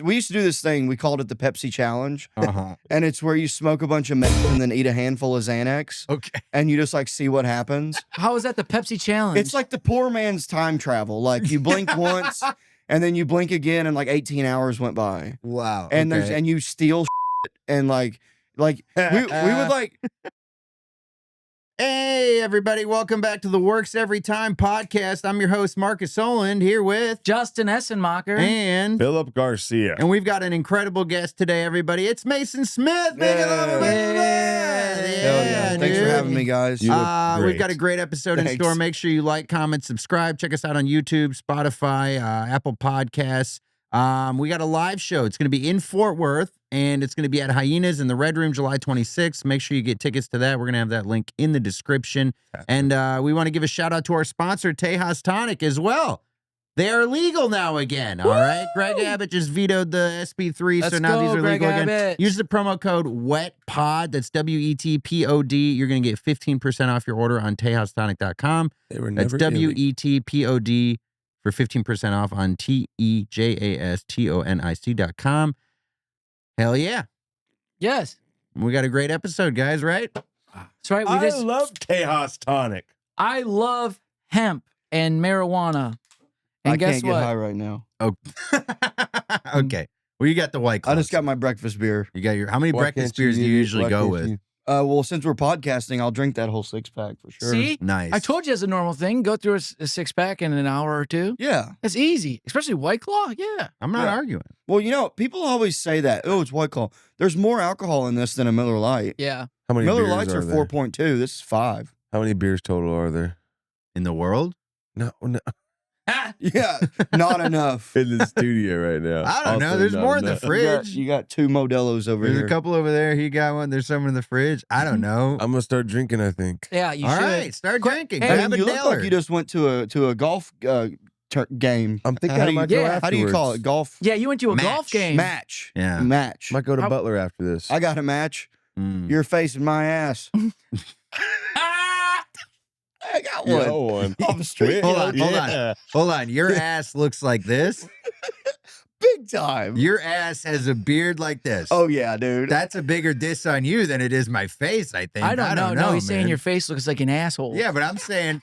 we used to do this thing. We called it the Pepsi challenge, Uh-huh. and it's where you smoke a bunch of meth and then eat a handful of Xanax, Okay. and you just like see what happens. How is that the Pepsi challenge? It's like the poor man's time travel. Like you blink once, and then you blink again, and like 18 hours went by. Wow. And okay. and you steal shit, and like we would like. Hey, everybody. Welcome back to the Works Every Time podcast. I'm your host, Markus Soland, here with Justin Essenmacher. and Phillip Garcia. and we've got an incredible guest today, everybody. It's Mason Smith. Make it up. Hell yeah. Thanks for dude. having me, guys. You look We've great. got a great episode in Thanks. store. Make sure you like, comment, subscribe. Check us out on YouTube, Spotify, Apple Podcasts. We got a live show. It's going to be in Fort Worth, and it's going to be at Hyenas in the Red Room, July 26th. Make sure you get tickets to that. We're going to have that link in the description. And we want to give a shout out to our sponsor, TEJAS Tonic, as well. They are legal now again. All right. Greg Abbott just vetoed the SB3, so Let's now these go, are Greg legal again. Abbott. Use the promo code WETPOD. That's WETPOD. You're going to get 15% off your order on TejasTonic.com. They were That's never illegal. WETPOD for 15% off on TEJASTONIC.com. Hell yeah. Yes. We got a great episode, guys, right? That's right. I love Tejas Tonic. I love hemp and marijuana. And I guess can't get what? high right now. Oh. Okay. Well, you got the white I claws. just got my breakfast beer. You got your, how many Why breakfast can't you beers do you eat- usually why go can't with? you- Well, since we're podcasting, I'll drink that whole 6-pack for sure. See? Nice. I told you it's a normal thing. Go through a six-pack in an hour or two. Yeah. It's easy, especially White Claw. Yeah. I'm not Yeah. arguing. Well, you know, people always say that. Oh, it's White Claw. There's more alcohol in this than a Miller Lite. Yeah. How many Miller beers Lights are there? 4.2. This is 5. How many beers total are there? In the world? No. Yeah, not enough. In the studio right now. I don't know. Also There's not more in the enough. fridge. You got 2 Modelo's over There's here. a couple over there. He got one. There's some in the fridge. I don't know. I'm gonna start drinking, I think. Yeah, you All should. right, start drinking. Hey, I Grab mean, a you look Deller. like you just went to a golf game. I'm thinking How I do you- might go yeah. How do you call afterwards. it? Golf Yeah, you went to a golf Match. game. match. Yeah. Match. Might go to How- Butler after this. I got a match. Mm. You're facing my ass. I got one. Yo, one. Off the street. Hold on, hold on. Yeah. Hold on. Your ass looks like this. Big time. Your ass has a beard like this. Oh, yeah, dude. That's a bigger diss on you than it is my face, I think. I don't know. No, he's saying man. your face looks like an asshole. Yeah, but I'm saying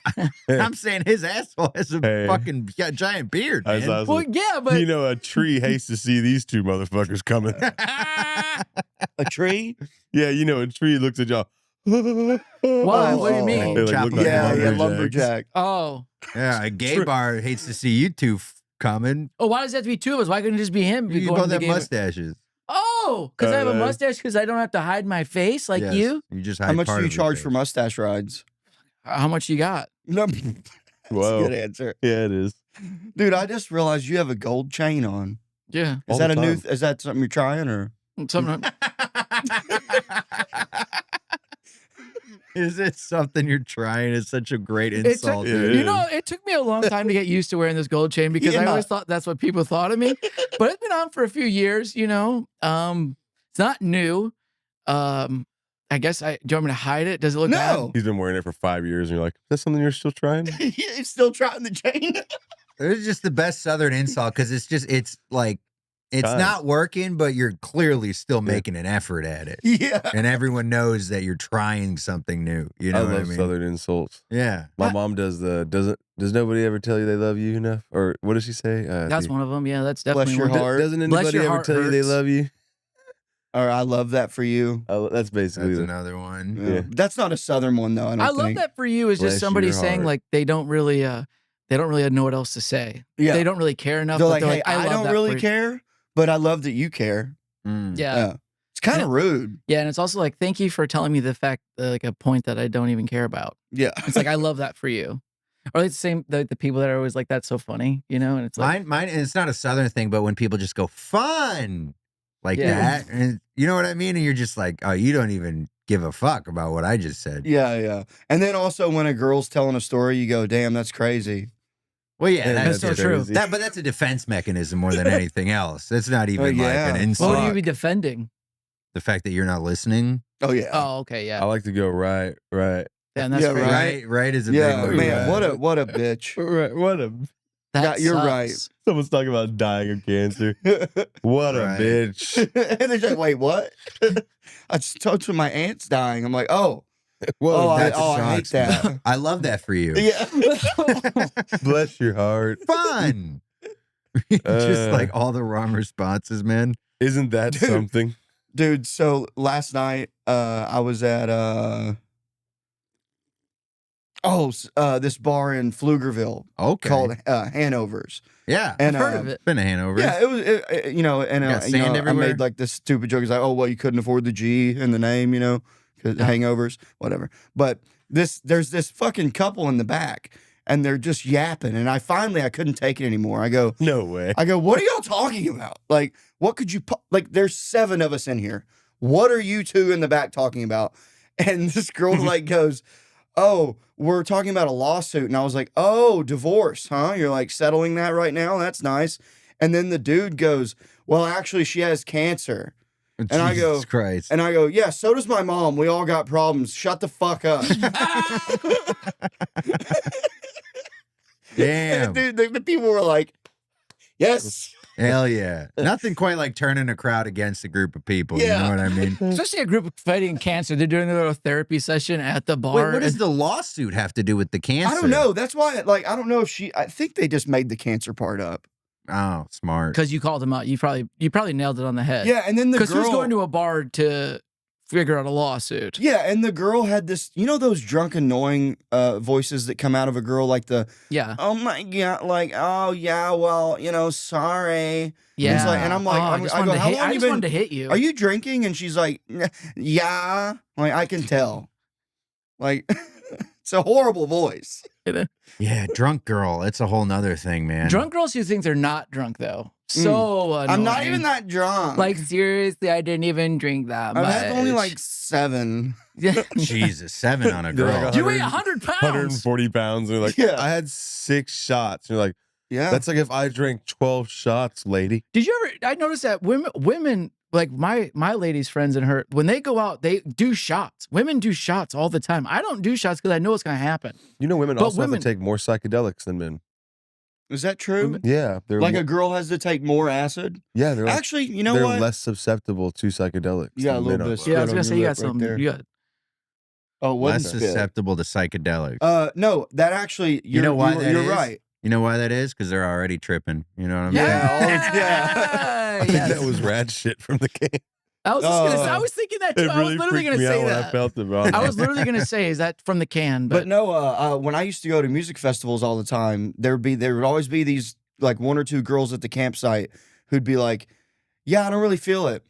his asshole has a Hey. fucking giant beard, I man. saw Well, yeah, but you know, a tree hates to see these two motherfuckers coming. A tree? Yeah, you know, a tree looks at y'all. Why? What do you mean? They, like, Chop look up like Yeah, yeah, lumberjacks. lumberjack. oh. Yeah, a gay bar hates to see you two coming. Oh, why does it have to be two of us? Why couldn't it just be him? You going to both the have game? mustaches. Oh, because I have a Uh, mustache because I don't have to hide my face like Yes, you? You just How hide much part do you of your charge face. for mustache rides? How much you got? No, that's Whoa. a good answer. Yeah, it is. Dude, I just realized you have a gold chain on. Yeah. Is All that the a new? time. Is that something you're trying or? Something. Is it something you're trying? It's such a great It insult. took, It you is. know, it took me a long time to get used to wearing this gold chain because I Yeah. always thought that's what people thought of me. But it's been on for a few years, you know. It's not new. I guess do you want me to hide it? Does it look No. He's been wearing it for 5 years, and you're like, is that something you're still trying? He's still trying the chain. It's just the best Southern insult because it's like, it's Kind. not working, but you're clearly still making an effort at it. Yeah. And everyone knows that you're trying something new. You know I what I love mean? Southern insults. Yeah. My mom does does nobody ever tell you they love you enough? Or what does she say? That's one of them. Yeah, that's Bless definitely your one. heart. Doesn't Bless anybody your ever heart tell you they hurts. love you? Or I love that for you. That's basically That's the- another one. Yeah. That's not a Southern one though. I don't I love think. that for you is Bless just somebody your saying heart. like they don't really know what else to say. Yeah. They don't really care enough. They're but like, they're hey, like, I love don't that really for you." care, but I love that you care. Mm. Yeah. It's kind of rude. Yeah, and it's also like, thank you for telling me the fact, like a point that I don't even care about. Yeah. It's like, I love that for you. Or it's the same, the people that are always like, that's so funny, you know? And it's like, Mine, and it's not a Southern thing, but when people just go fun like Yeah. that, and you know what I mean? And you're just like, oh, you don't even give a fuck about what I just said. Yeah, yeah. And then also when a girl's telling a story, you go, damn, that's crazy. Well, yeah, Yeah, that's so just- true. crazy. but that's a defense mechanism more than anything else. That's not even yeah. like an what insult. would you be defending? The fact that you're not listening. Oh, yeah. Oh, okay, I yeah. like to go right. And that's Yeah, great. right. Right is a Yeah, big word. man, what a bitch. Right. What a That you're sucks. right. Someone's talking about dying of cancer. What a Right. bitch. And they're like, wait, what? I just told you my aunt's dying. I'm like, oh, What oh, a I bitch. hate sucks, man. that. I love that for you. Yeah. Bless your heart. Fun. Just like all the wrong responses, man. Isn't that Dude. something? Dude, so last night I was at this bar in Pflugerville Okay. called Hanover's. Yeah. And I've heard of it. Been a Hanover. Yeah, it was you know, and Got you know, sand I everywhere? made like this stupid joke. It's like, oh well, you couldn't afford the G in the name, you know, because Yeah. hangovers, whatever. But there's this fucking couple in the back, and they're just yapping, and I couldn't take it anymore. I go, No way. what are y'all talking about? Like, what could you like? There's 7 of us in here. What are you 2 in the back talking about? And this girl like goes, oh, we're talking about a lawsuit. And I was like, oh, divorce, huh? You're like settling that right now? That's nice. And then the dude goes, well, actually, she has cancer. And I go- Jesus Christ. And I go, yeah, so does my mom. We all got problems. Shut the fuck up. Damn. Dude, the people were like, yes. Hell yeah. Nothing quite like turning a crowd against a group of people. Yeah. You know what I mean? Especially a group fighting cancer. They're doing a little therapy session at the bar. Wait, what does the lawsuit have to do with the cancer? I don't know. That's why, like, I don't know if I think they just made the cancer part up. Oh, smart. Because you called him out. You probably nailed it on the head. Yeah, and then the Because girl. who's going to a bar to figure out a lawsuit? Yeah, and the girl had this, you know, those drunk, annoying voices that come out of a girl, like Yeah. oh my God, like, oh yeah, well, you know, sorry. Yeah. It's like, and I'm like, Oh, I just go, wanted to how hit- long I you just been? wanted to hit you. Are you drinking? And she's like, yeah. Like, I can tell. Like, it's a horrible voice. Yeah, drunk girl. It's a whole nother thing, man. Drunk girls who think they're not drunk, though. So annoying. I'm not even that drunk. Like, seriously, I didn't even drink that I've much. had only like 7. Yeah. Jesus, 7 on a They're like girl. You weigh 100 pounds. 140 pounds. And they're like, Yeah. I had 6 shots. And you're like, Yeah. that's like if I drank 12 shots, lady. Did you ever? I noticed that women like my ladies' friends and her, when they go out, they do shots. Women do shots all the time. I don't do shots because I know what's going to happen. You know, women But also women- have to take more psychedelics than men. Is that true? Yeah. They're Like a girl has to take more acid? yeah, they're like, Actually, you know they're what? less susceptible to psychedelics. You got a than little men bit are. of Yeah, I spit was on going to say, your you lip got right something. there. You got, Oh, Less wasn't spit. susceptible to psychedelics. No, that actually, You know why that you're is? right. You know why that is? Because they're already tripping. You know what I mean? Yeah. I think Yes. that was rad shit from the game. I was just gonna say, Oh. I was thinking that too. It I was really literally freaked gonna me say out when I that. felt it, bro. I was literally gonna say, is that from the can? But no, when I used to go to music festivals all the time, there would always be these like 1 or 2 girls at the campsite who'd be like, "Yeah, I don't really feel it.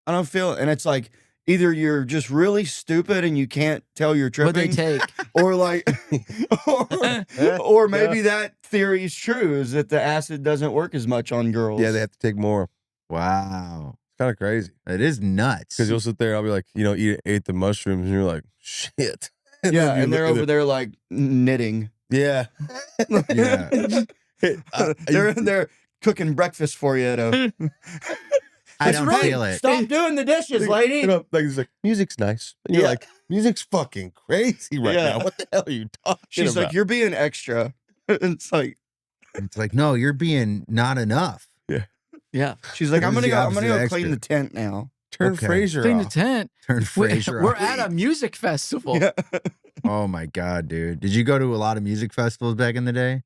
I don't feel it." And it's like either you're just really stupid and you can't tell you're what they tripping, take? or like, or maybe that theory is true, is that the acid doesn't work as much on girls. Yeah, they have to take more. Wow. It's kind of crazy. It is nuts. Because you'll sit there, I'll be like, you know, ate the mushrooms, and you're like, shit. Yeah, then you and they're look at over it- there like knitting. Yeah. Yeah. They're cooking breakfast for you. I It's don't really- feel it. Stop doing the dishes, lady. You know, like, it's like, music's nice. And you're Yeah. like, music's fucking crazy right Yeah. now. What the hell are you talking She's about? like, you're being extra. It's like, It's like, no, you're being not enough. Yeah. she's like, I'm What gonna is the go opposite clean extra? the tent now. Turn Okay. Frasier Clean the off. tent. Turn Frasier We're off. at a music festival. Yeah. Oh my God, dude. Did you go to a lot of music festivals back in the day?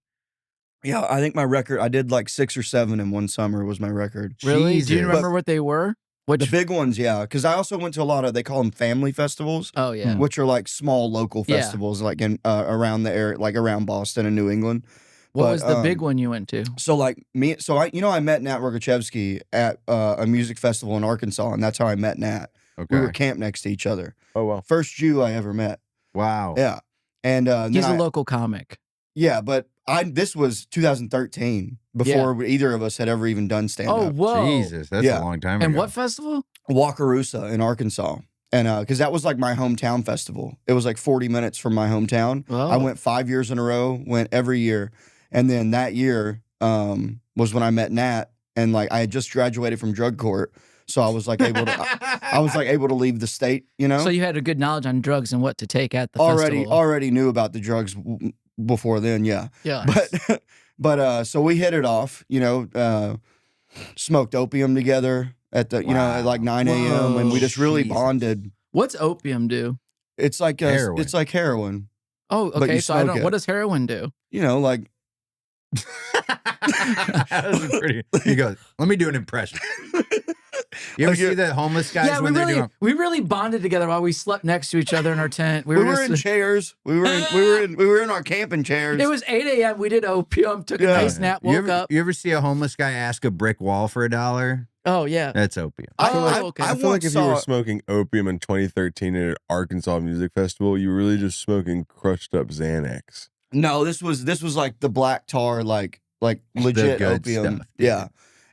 Yeah, I think my record, I did like 6 or 7 in one summer was my record. Really? Do you Jesus. remember what they were? Which? The big ones, yeah. Because I also went to a lot of, they call them family festivals, Oh yeah. which are like small local Yeah. festivals, like in around the area, like around Boston and New England. What But, was the big one you went to? So like me, so I met Nat Rogochevsky at a music festival in Arkansas, and that's how I met Nat. Okay. We were camped next to each other. Oh, wow. First Jew I ever met. Wow. Yeah, and He's then a local comic. yeah, but this was 2013 before either of us had ever even done stand Oh up. whoa. Jesus, that's Yeah. a long time And ago. what festival? Wakarusa in Arkansas, and because that was like my hometown festival. It was like 40 minutes from my hometown. Oh. I went 5 years in a row, went every year. And then that year was when I met Nat, and like I had just graduated from drug court, so I was like able to, I was like able to leave the state, you know. So you had a good knowledge on drugs and what to take at the festival. already knew about the drugs before then, yeah. Yeah. But But so we hit it off, smoked opium together at the, at like 9 a.m. and we just really Jesus. bonded. What's opium do? It's like Heroin. it's like heroin. Oh, But okay. you So I smoke don't. it. What does heroin do? Like That was pretty. He goes, let me do an impression. You ever Like see the homeless guys Yeah, when they're doing? we really bonded together while we slept next to each other in our tent. we were in chairs. We were in our camping chairs. It was 8 a.m. We did opium, took a Yeah. nice nap, woke up. You ever see a homeless guy ask a brick wall for $1? Oh yeah. That's opium. Okay. I feel like once if you were saw- smoking opium in 2013 at an Arkansas music festival, you were really just smoking crushed up Xanax. No, this was like the black tar, like legit good opium. stuff, dude. Yeah.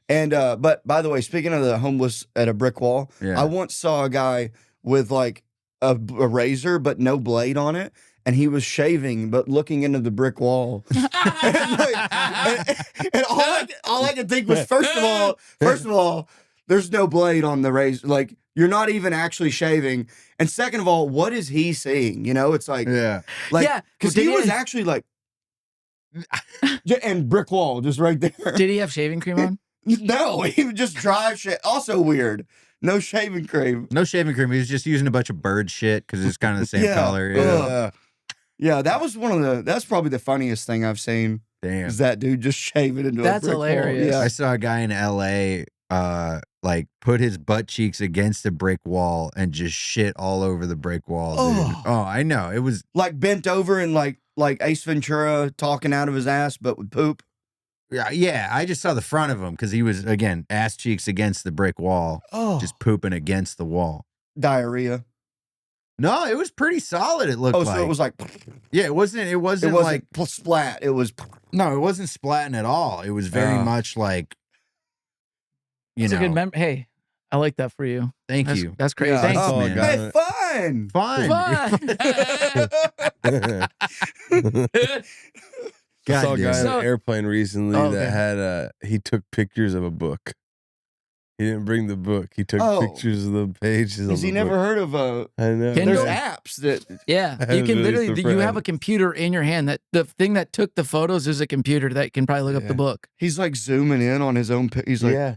And but by the way, speaking of the homeless at a brick wall, Yeah. I once saw a guy with like a razor but no blade on it, and he was shaving but looking into the brick wall. and all I could think was first of all, there's no blade on the razor. Like you're not even actually shaving. And second of all, what is he seeing? It's like Yeah. Yeah, because did he he- was actually like. And brick wall just right there. Did he have shaving cream on? No, he would just drive shit. Also weird. No shaving cream. No shaving cream. He was just using a bunch of bird shit because it's kind of the same Yeah. color. Ugh. Yeah, that was that's probably the funniest thing I've seen. Damn. Is that dude just shaving into That's a brick wall. hilarious. Yeah. I saw a guy in LA like put his butt cheeks against a brick wall and just shit all over the brick wall, dude. Oh. Oh, I know. It was Like bent over and like Ace Ventura talking out of his ass, but with poop. yeah, I just saw the front of him because he was again ass cheeks against the brick wall, Oh, just pooping against the wall. diarrhea. No, it was pretty solid. It looked Oh, like. so it was like Yeah, it wasn't it wasn't like splat. It was no, it wasn't splatting at all. It was very Oh. much like That's a good memory. Hey, I like that for you. Thank That's, you. That's crazy. Yeah. Thanks, Oh, man. God. hey, fun. Fine. Fun. I God saw a damn. guy on So- an airplane recently Oh, that okay. had he took pictures of a book. He didn't bring the book. He took Oh. pictures of the pages. Has of he the never book. heard of I know. Kindle? there's apps that Yeah, I you was can really literally. You have a surprised. computer in your hand. That the thing that took the photos is a computer that can probably look up Yeah. the book. he's like zooming in on his own. He's like, Yeah,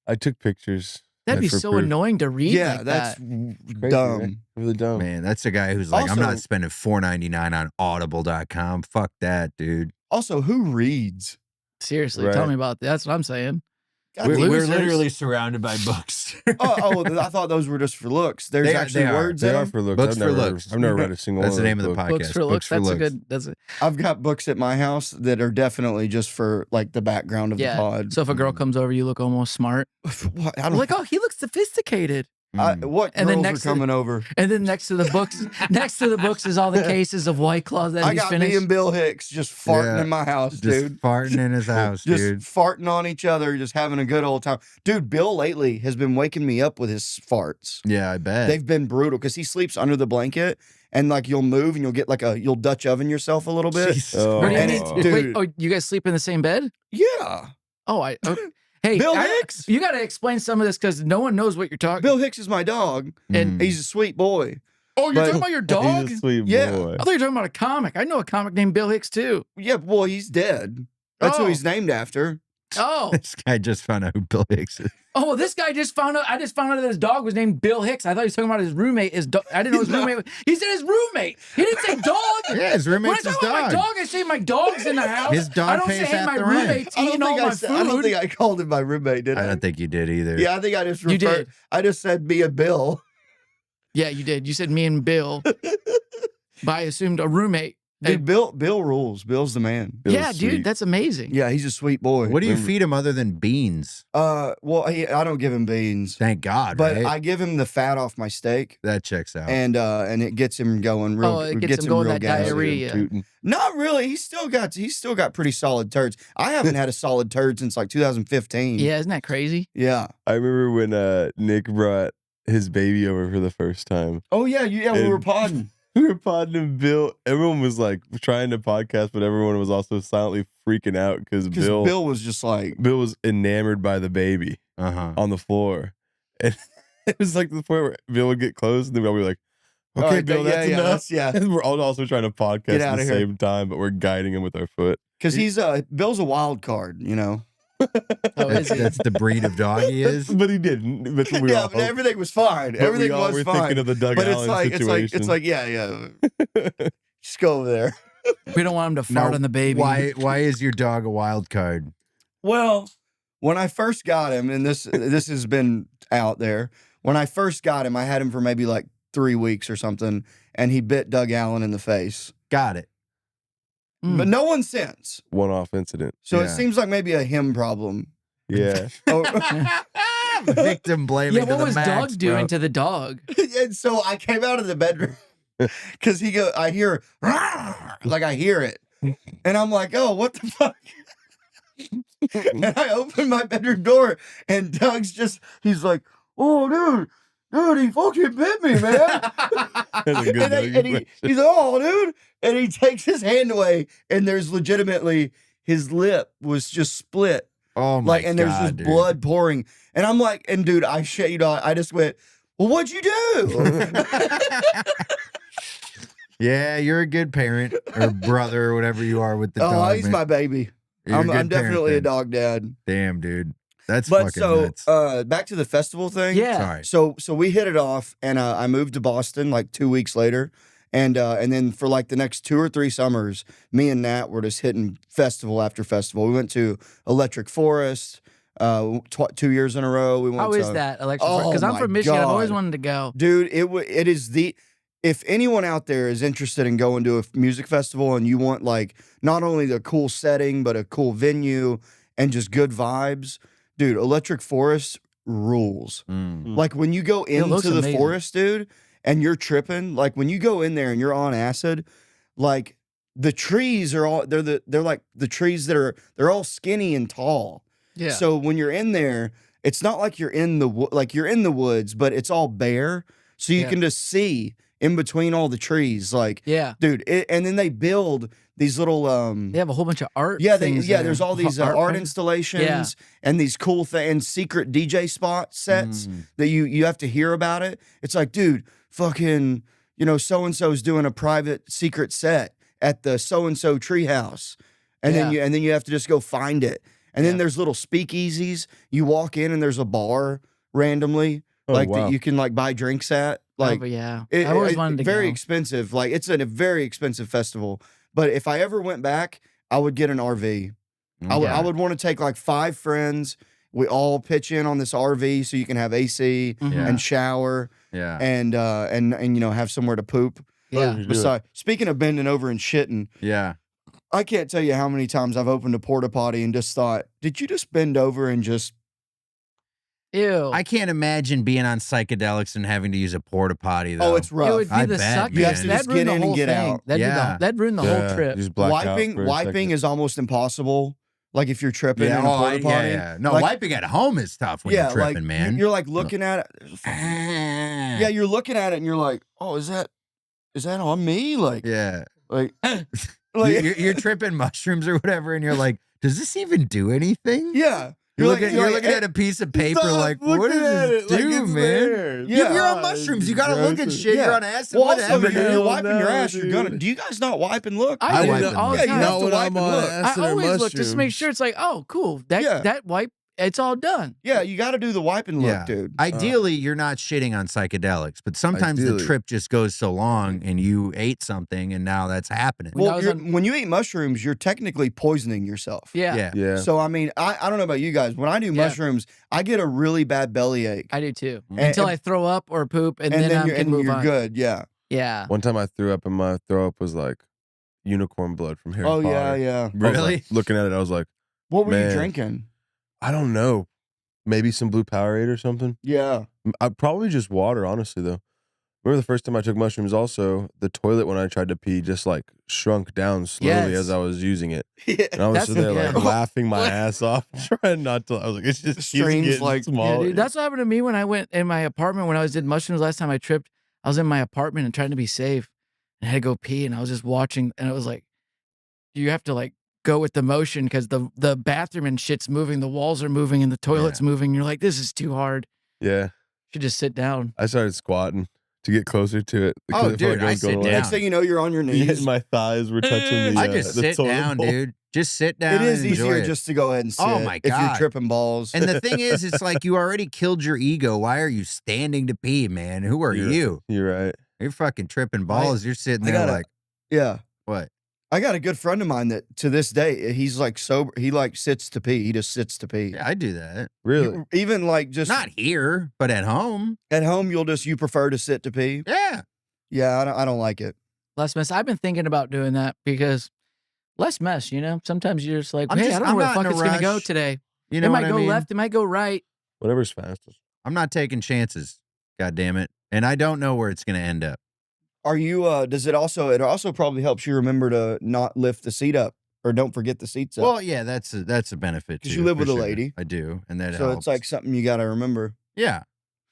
I took pictures. That'd be for so proof. annoying to read. yeah, like that's that. Crazy, dumb. right? Really dumb. Man, that's a guy who's like, I'm Also- not spending $4.99 on audible.com. Fuck that, dude. Also, who reads? Seriously, tell Right. me about that. That's what I'm saying. God We're, damn. we're losers. literally surrounded by books. Oh, I thought those were just for looks. There's They are- actually they are. words They in are them. for looks. Books I've for never, looks. I've never read a single That's one the of name of those the books. podcast. Books for looks. That's a looks. good. That's a, I've got books at my house that are definitely just for like the background of yeah. the pod. So if a girl comes over, you look almost smart. What? I I'm don't like, oh, he looks sophisticated. what And then girls next are to- coming over? And then next to the books, is all the cases of White Claws that I he's got finished. me and Bill Hicks just farting Yeah. in my house, Just dude. farting in his house, Just dude. farting on each other, just having a good old time. Dude, Bill lately has been waking me up with his farts. Yeah, I bet. They've been brutal because he sleeps under the blanket and like you'll move and you'll get like you'll Dutch oven yourself a little bit. Jesus. Oh. What do you And mean? it's- Wait, dude. oh, you guys sleep in the same bed? Yeah. Oh, hey, Bill Hicks? you got to explain some of this because no one knows what you're talking. Bill Hicks is my dog. and- He's a sweet boy. Oh, you're but- talking about your dog? He's a sweet Yeah. boy. I thought you were talking about a comic. I know a comic named Bill Hicks too. Yeah, well, he's dead. That's who Oh. he's named after. Oh, This guy just found out who Bill Hicks is. oh, well, this guy just found out. I just found out that his dog was named Bill Hicks. I thought he was talking about his roommate. I didn't know his roommate. He said his roommate. He didn't say dog. Yeah, his When I roommate's talk his about my dog. dog, I say my dog's in the house. His dog I don't pays say, hey, half my the rent. roommate's eating all my food. I don't think I called him my roommate, did I? I don't think you did either. Yeah, I think I just You referred. did. I just said me and Bill. Yeah, you did. You said me and Bill, but I assumed a roommate. Dude, Bill rules. Bill's the man. Bill's Yeah, dude, sweet. that's amazing. Yeah, he's a sweet boy. What do you feed him other than beans? Well, I don't give him beans, Thank God, but right? I give him the fat off my steak, That checks out. and it gets him going real. Oh, it gets him going real that gassy. diarrhea. Tootin'. Not really. He's still got pretty solid turds. I haven't had a solid turd since like 2015. Yeah, isn't that crazy? Yeah. I remember when Nick brought his baby over for the first time. Oh yeah. We were And- podding. We were podding and Bill. Everyone was like trying to podcast, but everyone was also silently freaking out because Because Bill was just like, Bill was enamored by the baby Uh-huh. on the floor, and it was like to the point where Bill would get close, and then we'll be like, all "Okay, right, Bill, that's enough." yeah. And we're all also trying to podcast Get at outta the here. same time, but we're guiding him with our foot. Because he's Bill's a wild card, you know. Oh, is he? That's the breed of dog he is. But he didn't. That's what we Yeah, all but everything was fine. but Everything we all was were fine. thinking of the Doug But Allen situation. it's like, yeah. Just go over there. We don't want him to fart Now, on the baby. Why is your dog a wild card? Well, when I first got him, and this has been out there. When I first got him, I had him for maybe like 3 weeks or something, and he bit Doug Allen in the face. Got it. But no one since. One-off incident. So it Yeah. seems like maybe a him problem. Yeah. Oh, Victim blaming. Yeah, to what the was max, dog doing bro. to the dog? and so I came out of the bedroom because I hear like I hear it, and I'm like, oh, what the fuck? And I open my bedroom door, and Doug's he's like, oh, dude, he fucking bit me, man. That's a good and Doug impression. he's like, oh, dude, and he takes his hand away, and there's legitimately his lip was just split. Oh my And there's just dude. blood pouring. And I'm like, and dude, I just went, well, what'd you do? Yeah, you're a good parent or brother or whatever you are with the dog. He's man. my baby. You're a I'm good parent definitely a then. dog dad. Damn, dude. That's But fucking so nuts. back to the festival thing. Yeah. Sorry. So we hit it off, and I moved to Boston like 2 weeks later, and then for like the next 2 or 3 summers, me and Nat were just hitting festival after festival. We went to Electric Forest 2 years in a row. We went How to, is that election? Oh Because I'm my from Michigan. I've always God. wanted to go. Dude, it is if anyone out there is interested in going to a music festival and you want like not only the cool setting but a cool venue and just good vibes, dude, Electric Forest rules. Mm. Like when you go looks into the amazing. forest, dude, and you're tripping, like when you go in there and you're on acid, like the trees are all they're like the trees they're all skinny and tall. Yeah. So when you're in there, it's not like you're in the woods, but it's all bare, so you Yeah. can just see in between all the trees, like yeah. dude. And then they build these little They have a whole bunch of art. yeah, things there. there's all these art projects. installations and these cool things and secret DJ spot sets Mm. that you have to hear about it. It's like, dude, fucking, so and so's doing a private secret set at the so and so treehouse, and then you have to just go find it. And then Yeah. there's little speakeasies. You walk in and there's a bar randomly, Oh, like wow. that you can like buy drinks at. Like but yeah. it- I always it- wanted to very go. expensive. Like it's a very expensive festival. But if I ever went back, I would get an RV. I Okay. would want to take like 5 friends. We all pitch in on this RV so you can have AC Mhm. Yeah. and shower Yeah. and have somewhere to poop. Yeah. Do it. Besides, speaking of bending over and shitting, Yeah. I can't tell you how many times I've opened a porta potty and just thought, did you just bend over and just Ew. I can't imagine being on psychedelics and having to use a porta potty though. Oh, it's rough. It would be I the bet, suck. man. You have to just That'd ruin get the in and whole get thing. out. Yeah. That'd ruin the whole trip. Just black out for a wiping second. is almost impossible. Like if you're tripping Yeah, in a porta potty. yeah. No, Like- wiping at home is tough when you're tripping, like man. you're like looking at it. There's a fucking- Yeah, you're looking at it and you're like, oh, is that on me? Like, yeah. like, You're tripping mushrooms or whatever, and you're like, does this even do anything? yeah. You're like- looking, you're you're like, looking at a piece of paper, Stop like, what looking does at this it like do, it's man? there. Yeah. You're on mushrooms. You gotta look at shit. Yeah. You're on acid. Well, what also, when happened? you're Hell wiping your no, ass, you're gonna. dude. Do you guys not wipe and look? I I do wipe it them all the up. Yeah, you time. have Not to when wipe I'm and on look. I acid or always look just to make mushrooms. sure it's like, oh, cool. That Yeah. that wipe, it's all done. Yeah, you got to do the wipe and look, Yeah. dude. Ideally, you're not shitting on psychedelics, but sometimes the Ideally. trip just goes so long and you ate something and now that's happening. When I Well, was when you eat mushrooms, you're technically poisoning yourself. Yeah. Yeah. Yeah. So I mean, I don't know about you guys. When I do Yeah. mushrooms, I get a really bad bellyache, I do too. And- Until I throw up or poop, and, and then I you're, can move you're on. good. Yeah. Yeah. One time I threw up and my throw up was like unicorn blood from Harry Oh Potter. yeah, yeah. I was, Really? like, looking at it, I was like, What were you Man. drinking? I don't know. Maybe some blue Powerade or something. Yeah. Probably just water, honestly, though. Remember the first time I took mushrooms also, the toilet when I tried to pee just like shrunk down slowly Yes. as I was using it. Yeah. And I was That's sitting there the- like laughing my ass off, trying not to. I was like, it's just keeps Streams, getting like- Yeah, smaller. dude, that's what happened to me when I went in my apartment when I did mushrooms last time I tripped. I was in my apartment and trying to be safe, and I had to go pee, and I was just watching, and it was like, you have to like go with the motion because the bathroom and shit's moving, the walls are moving, and the toilet's moving. You're like, this is too hard. Yeah. Should just sit down. I started squatting to get closer to it. because Oh, it felt dude, like I was sit going away. down. Next thing you know, you're on your Yeah, knees. my thighs were touching the. I just the sit toilet down, bowl. dude. Just sit down. It is and enjoy easier it. just to go ahead and sit. Oh, my If you're God. tripping balls. And the thing is, it's like you already killed your ego. Why are you standing to pee, man? Who are you? You're right. You're fucking tripping balls. You're sitting there gotta- like, yeah. what? I got a good friend of mine that to this day, he's like sober. He like sits to pee. He just sits to pee. Yeah, I do that. Really? Even like just Not here, but at home. at home, you prefer to sit to pee. Yeah. Yeah, I don't like it. Less mess. I've been thinking about doing that because less mess, you know? Sometimes you're just like, I'm hey, just- I don't know I'm where the not in fuck a it's going to go rush. today. You know It what might I go mean? left. It might go right. Whatever's fastest. I'm not taking chances. God damn it. And I don't know where it's going to end up. Are you? Does it also? It also probably helps you remember to not lift the seat up or don't forget the seats up. Well, yeah, that's a benefit 'Cause too. you live for with a sure. lady. I do, and that so helps. it's like something you got to remember. yeah,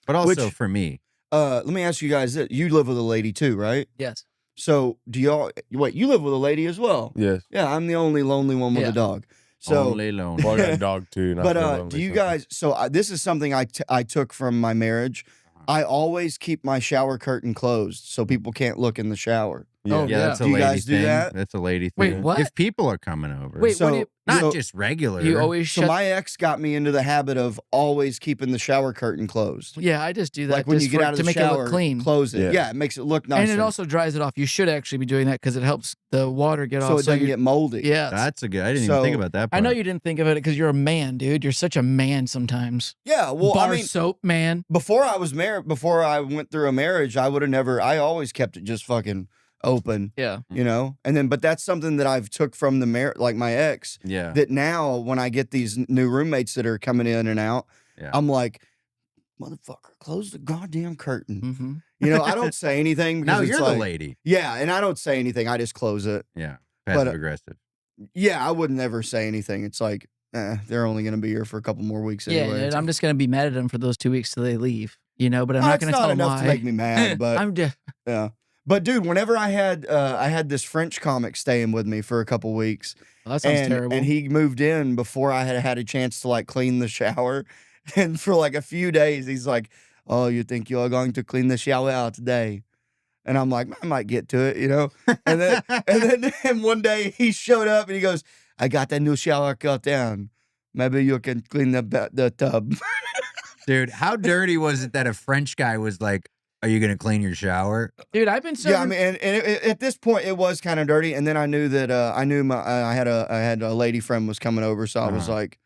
but also Which- for me, Let me ask you guys this: you live with a lady too, right? Yes. So do y'all? Wait, you live with a lady as well? Yes. Yeah, I'm the only lonely one with Yeah. a dog. So only alone. Well, I got a dog too. not But so lonely, do you so- guys? So this is something I took from my marriage. I always keep my shower curtain closed so people can't look in the shower. Yeah. Oh, Yeah, that's a Do you lady guys do thing. that? That's a lady Wait, thing. what? If people are coming over, Wait, So- what do you, not so- just regular. you always So shut? my ex got me into the habit of always keeping the shower curtain closed. Yeah, I just do that Like when just you get out of to the make shower, it look clean. close it. Yeah. Yeah, it makes it look nicer. And it also dries it off. You should actually be doing that because it helps the water get so off. it doesn't you- get moldy. Yeah. That's a good. I didn't even think So, about that. I know part. you didn't think of it because you're a man, dude. You're such a man sometimes. Yeah. Well, Bar I mean, soap, man. before I was married, before I went through a marriage, I would have never. I always kept it just fucking open. Yeah. You know. And then, but that's something that I've took from the marriage, like my ex. Yeah. That now when I get these new roommates that are coming in and out, Yeah. I'm like, motherfucker, close the goddamn curtain. Mm-hmm. You know, I don't say anything because Now it's you're like, the lady. yeah, and I don't say anything. I just close it. Yeah. But, Passive aggressive. Yeah, I would never say anything. It's like, they're only going to be here for a couple more weeks Yeah, anyway. and I'm just gonna be mad at them for those 2 weeks till they leave. You know, but I'm Well, not it's gonna tell them enough why. to make me mad, but I'm just. yeah. But dude, whenever I had this French comic staying with me for a couple weeks, That sounds and terrible. and he moved in before I had a chance to like clean the shower, and for like a few days he's like, "Oh, you think you're going to clean the shower out today?" And I'm like, I might get to it, you know. And then and one day he showed up and he goes, "I got that new shower curtain. Maybe you can clean the tub." Dude, how dirty was it that a French guy was like, "Are you gonna clean your shower?" Dude, I've been serving. Yeah, I mean, and at this point, it was kind of dirty. And then I knew that I had a lady friend was coming over, so I was Uh-huh. like,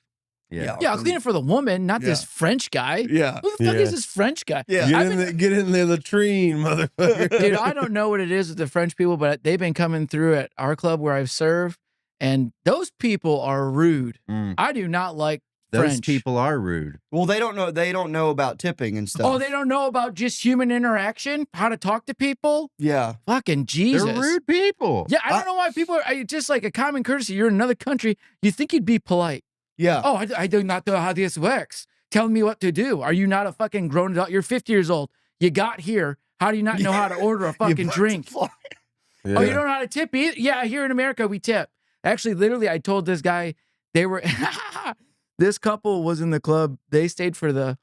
Yeah. yeah, I'll clean it for the woman, not this Yeah. French guy. yeah, Who the fuck Yeah. is this French guy? yeah. Get in the latrine, motherfucker. Dude, I don't know what it is with the French people, but they've been coming through at our club where I've served, and those people are rude. Mm. I do not like Those French. people are rude. Well, they don't know. They don't know about tipping and stuff. Oh, they don't know about just human interaction, how to talk to people. Yeah, Fucking Jesus. They're rude people. Yeah, I don't know why people are just like a common courtesy. You're in another country. You think you'd be polite. yeah. Oh, I do not know how this works. Tell me what to do. Are you not a fucking grown adult? You're 50 years old. You got here. How do you not know how to order a You fucking put drink? the fly- Yeah. Oh, you don't know how to tip either? Yeah, here in America, we tip. Actually, literally, I told this guy, they were, this couple was in the club. They stayed for the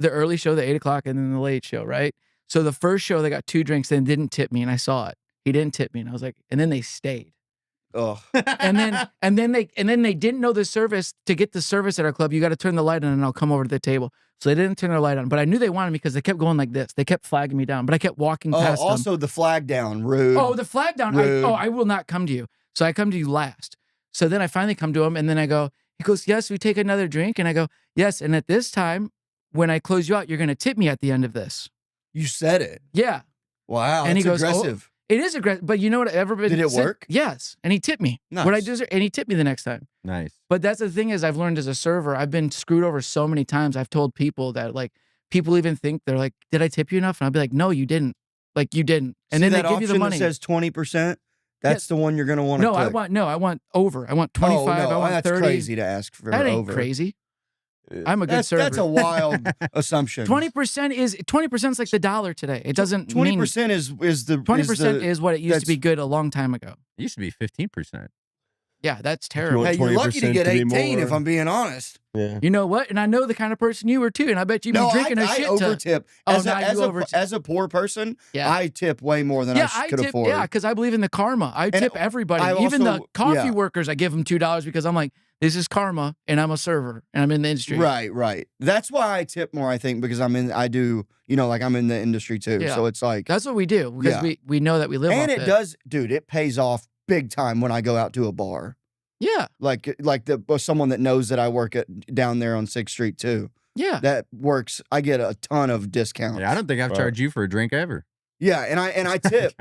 early show, the 8 o'clock, and then the late show, right? So the first show, they got 2 drinks, then didn't tip me, and I saw it. He didn't tip me, and I was like, and then they stayed. Oh, And then they didn't know the service. To get the service at our club, you got to turn the light on and I'll come over to the table. So they didn't turn their light on, but I knew they wanted me because they kept going like this. They kept flagging me down, but I kept walking past them. also the flag down, rude. Oh, the flag down. Rude. I will not come to you. So I come to you last. So then I finally come to him and then I go, he goes, yes, we take another drink. And I go, yes. And at this time, when I close you out, you're going to tip me at the end of this. You said it. Yeah. Wow, And he that's goes, oh, aggressive. It is aggressive. But you know what? Everybody Did it said- work? Yes. And he tipped me. What I Nice. deserve. And he tipped me the next time. Nice. But that's the thing is I've learned as a server, I've been screwed over so many times. I've told people that like, people even think they're like, did I tip you enough? And I'll be like, no, you didn't. Like you didn't. And See then they that give you the option money. that says 20%. That's the one you're gonna want to No, click. I want over. I want 25. Oh, no, I want that's 30. crazy to ask for That ain't over. crazy. I'm a good That's, server. that's a wild assumption. 20% is like the dollar today. It doesn't mean 20% is the 20% is what it used to be that's- good a long time ago. It used to be 15%. Yeah, that's terrible. want Hey, you're lucky to 20% get to be 18 if more. I'm being honest. Yeah. You know what? And I know the kind of person you were too. And I bet you'd be No, drinking a I shit over ton. tip. Oh, As, now you over-tip. as a poor person, Yeah. I tip way more than I could tip. afford. Yeah, because I believe in the karma. I tip everybody, I even the also- coffee yeah. workers. I give them $2 because I'm like, this is karma, and I'm a server, and I'm in the industry. Right. That's why I tip more, I think, because I'm in the industry too. Yeah. So it's like, That's what we do because Yeah. we know that we live and off it does, dude, it pays off big time when I go out to a bar. Yeah, Like someone that knows that I work down there on 6th Street too. yeah. That works. I get a ton of discounts. Yeah, I don't think I've Right. charged you for a drink ever. Yeah, and I tip.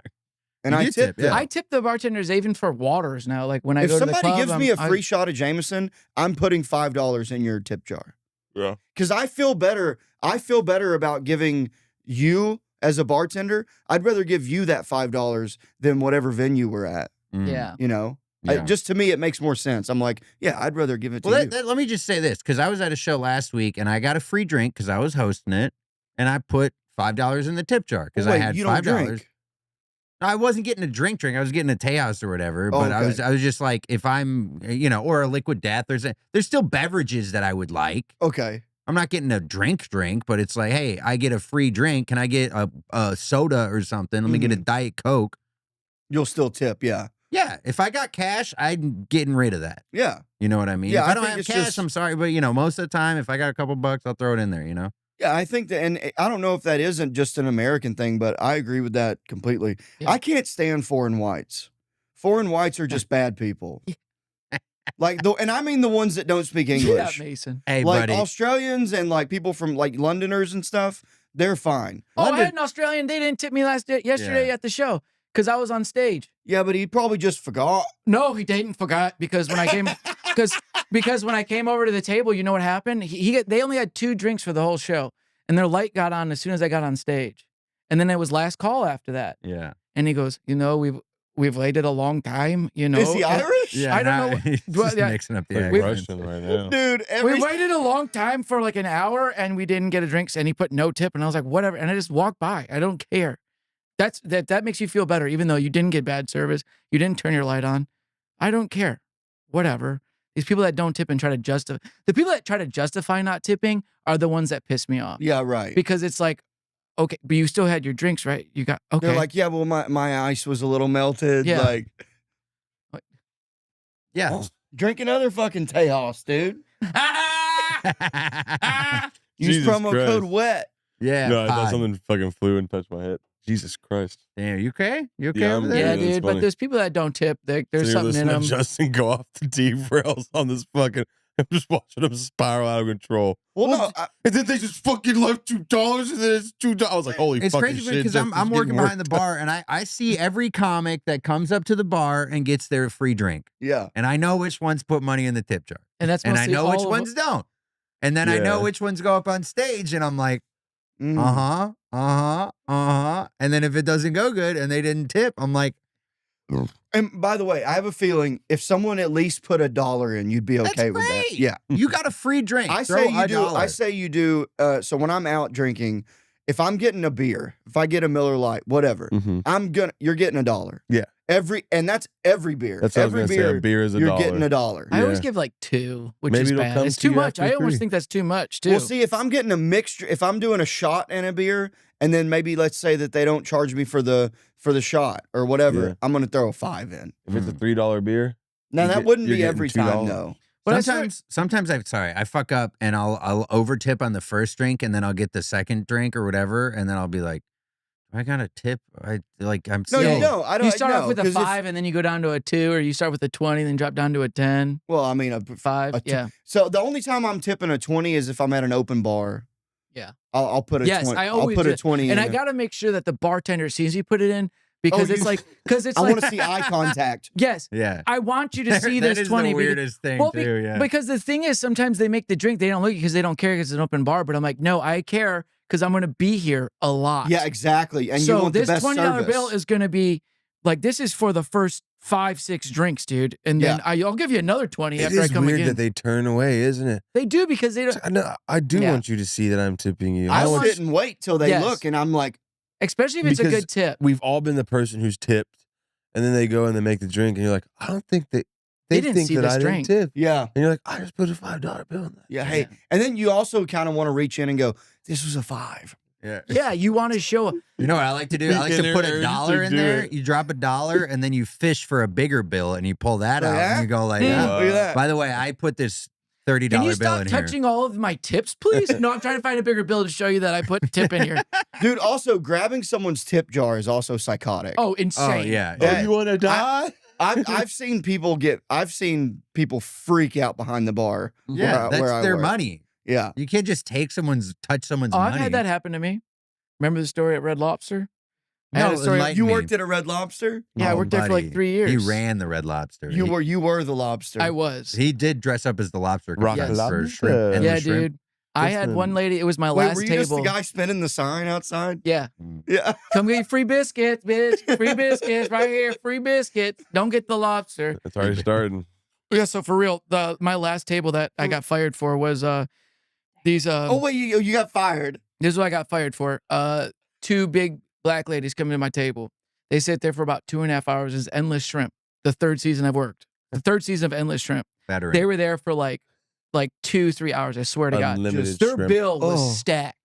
And You I do tip tip, yeah. them. I tip the bartenders even for waters now. Like when I If go to the somebody club, gives me a free shot of Jameson, I'm putting $5 in your tip jar. Yeah. Because I feel better. I feel better about giving you as a bartender. I'd rather give you that $5 than whatever venue we're at. Mm. Yeah. You know, Yeah. just to me, it makes more sense. I'm like, yeah, I'd rather give it to Well, you. let me just say this, because I was at a show last week and I got a free drink because I was hosting it, and I put $5 in the tip jar because I Wait, had you don't $5. drink. I wasn't getting a drink. I was getting a TEJAS or whatever. Oh, But okay. I was just like, if I'm, or a liquid death, there's still beverages that I would like. Okay. I'm not getting a drink, but it's like, hey, I get a free drink. Can I get a soda or something? Let me get a Diet Coke. You'll still tip. Yeah. Yeah, if I got cash, I'm getting rid of that. Yeah. You know what I mean? Yeah, if I I don't think have it's cash, just- I'm sorry, but most of the time, if I got a couple bucks, I'll throw it in there. Yeah, I think that, and I don't know if that isn't just an American thing, but I agree with that completely. Yeah. I can't stand foreign whites. Foreign whites are just bad people. And I mean the ones that don't speak Yeah, English. Mason. Hey, Like buddy. Australians and like people from like Londoners and stuff, they're fine. Oh, I London- had an Australian. They didn't tip me yesterday at the show because I was on stage. Yeah, but he probably just forgot. No, he didn't forgot because when I came because when I came over to the table, you know what happened? They only had 2 drinks for the whole show, and their light got on as soon as I got on stage, and then it was last call after that. Yeah. And he goes, we've waited a long time. Is he And- Irish? Yeah, I don't now- know. He's Well, just yeah. mixing up the Like accents. Russian right now. Dude, We waited a long time for like an hour, and we didn't get a drink, and he put no tip, and I was like, whatever, and I just walked by. I don't care. That makes you feel better, even though you didn't get bad service, you didn't turn your light on. I don't care. Whatever. These people that don't tip and try to justify not tipping are the ones that piss me off. Yeah, right. Because it's like, okay, but you still had your drinks, right? You got okay. They're like, yeah, well, my ice was a little melted. Yeah. Like, Yeah. oh, drink another fucking Tejas, dude. Use Jesus promo Christ. code WET. Yeah. No, I thought pod. something fucking flew and touched my head. Jesus Christ. Damn, you okay? You okay Yeah, over I'm there? yeah, good. That's dude. But funny. there's people that don't tip. There's So you're something in listening them. to Justin go off the deep rails on this fucking. I'm just watching him spiral out of control. Well, Well, no, And then they just fucking left $2 and then it's $2. I was like, holy It's fucking crazy shit. because I'm Justin's working getting behind the bar, and I see every comic that comes up to the bar and gets their free drink. yeah. And I know which ones put money in the tip jar. And that's And I mostly know which all of ones don't. And then I know Yeah. which ones go up on stage, and I'm like, Mm. And then if it doesn't go good and they didn't tip, I'm like, And by the way, I have a feeling if someone at least put $1 in, you'd be that's okay with that. great. Yeah. You got a free drink. I Throw say you do. $1. I say you do. So when I'm out drinking, if I'm getting a beer, if I get a Miller Lite, whatever, Mhm. you're getting $1. Yeah. And that's every beer. That's what every I was going to say. A beer is you're $1. getting $1. I always Yeah. give like 2, which Maybe is it'll bad. come It's to too you much. after I almost 3. think that's too much too. Well, see, if I'm getting a mixture, if I'm doing a shot and a beer, and then maybe let's say that they don't charge me for the shot or whatever, Yeah. I'm gonna throw a 5 in. If it's a $3 beer, Now You that get- wouldn't you're be getting every time $2. though. But I swear- sometimes I fuck up and I'll over tip on the first drink and then I'll get the second drink or whatever and then I'll be like, I got a tip. I'm No, still, you don't. I don't. you start no, off with a 'cause if- 5 and then you go down to a 2, or you start with a 20 and then drop down to a 10. Well, I mean, 5. a t- Yeah. So the only time I'm tipping a 20 is if I'm at an open bar. Yeah. I'll put a Yes, 20. I I'll always put a do. 20 And in. I got to make sure that the bartender sees you put it in because Oh, it's you- like, I like, want to see eye contact. yes, yeah. I want you to see That this is 20. the weirdest thing well, too. Yeah. Because the thing is, sometimes they make the drink, they don't look because they don't care because it's an open bar. But I'm like, no, I care because I'm going to be here a lot. Yeah, exactly. And so you want the this best $20 service. bill is going to be like, this is for the first 5-6 drinks, dude. And then I'll give you another 20 it after I is come weird again. that they turn away, isn't it? They do because they don't, I know. I do Yeah. want you to see that I'm tipping you. I don't want sit and wait till they Yes. look, and I'm like, especially if it's a Because good tip. We've all been the person who's tipped, and then they go and they make the drink, and you're like, I don't think that They didn't think see that this I didn't drink. tip. Yeah. And you're like, I just put a $5 bill in that. Yeah. Hey. And then you also kind of want to reach in and go, this was a 5. Yeah. Yeah, you want to show. You know what I like to do? I like to put a dollar in there. You drop a dollar, and then you fish for a bigger bill, and you pull that out, and you go like, Yeah. yeah. Look at that. By the way, I put this $30 Can you bill stop in here. touching all of my tips, please? No, I'm trying to find a bigger bill to show you that I put tip in here. Dude, also grabbing someone's tip jar is also psychotic. Oh, insane. Oh yeah. Yeah. Oh, you want to die? I've seen people freak out behind the bar. Yeah, that's where I their work. money. Yeah. You can't just touch someone's Oh, money. I've had that happen to me. Remember the story at Red Lobster? I had No, a story. enlighten You me. worked at a Red Lobster? Yeah, I worked there for like buddy. 3 years. He ran the Red Lobster. You were the lobster. I was. He did dress up as the lobster Rock yes. for lobster. shrimp. And Yeah, the shrimp. dude. I had one lady. It was my Wait, last were you table. just the guy spinning the sign outside? Yeah. Yeah. Come get free biscuits, bitch. Free biscuits right here. Free biscuits. Don't get the lobster. It's already starting. Yeah, so for real, my last table that I got fired for was these Oh wait, you got fired. this is what I got fired for. 2 big black ladies come to my table. They sit there for about 2.5 hours. It's Endless Shrimp. The 3rd season I've worked. The 3rd season of Endless Shrimp. Veteran. They were there for like 2-3 hours. I swear to God. Unlimited Their shrimp. bill was Oh. stacked.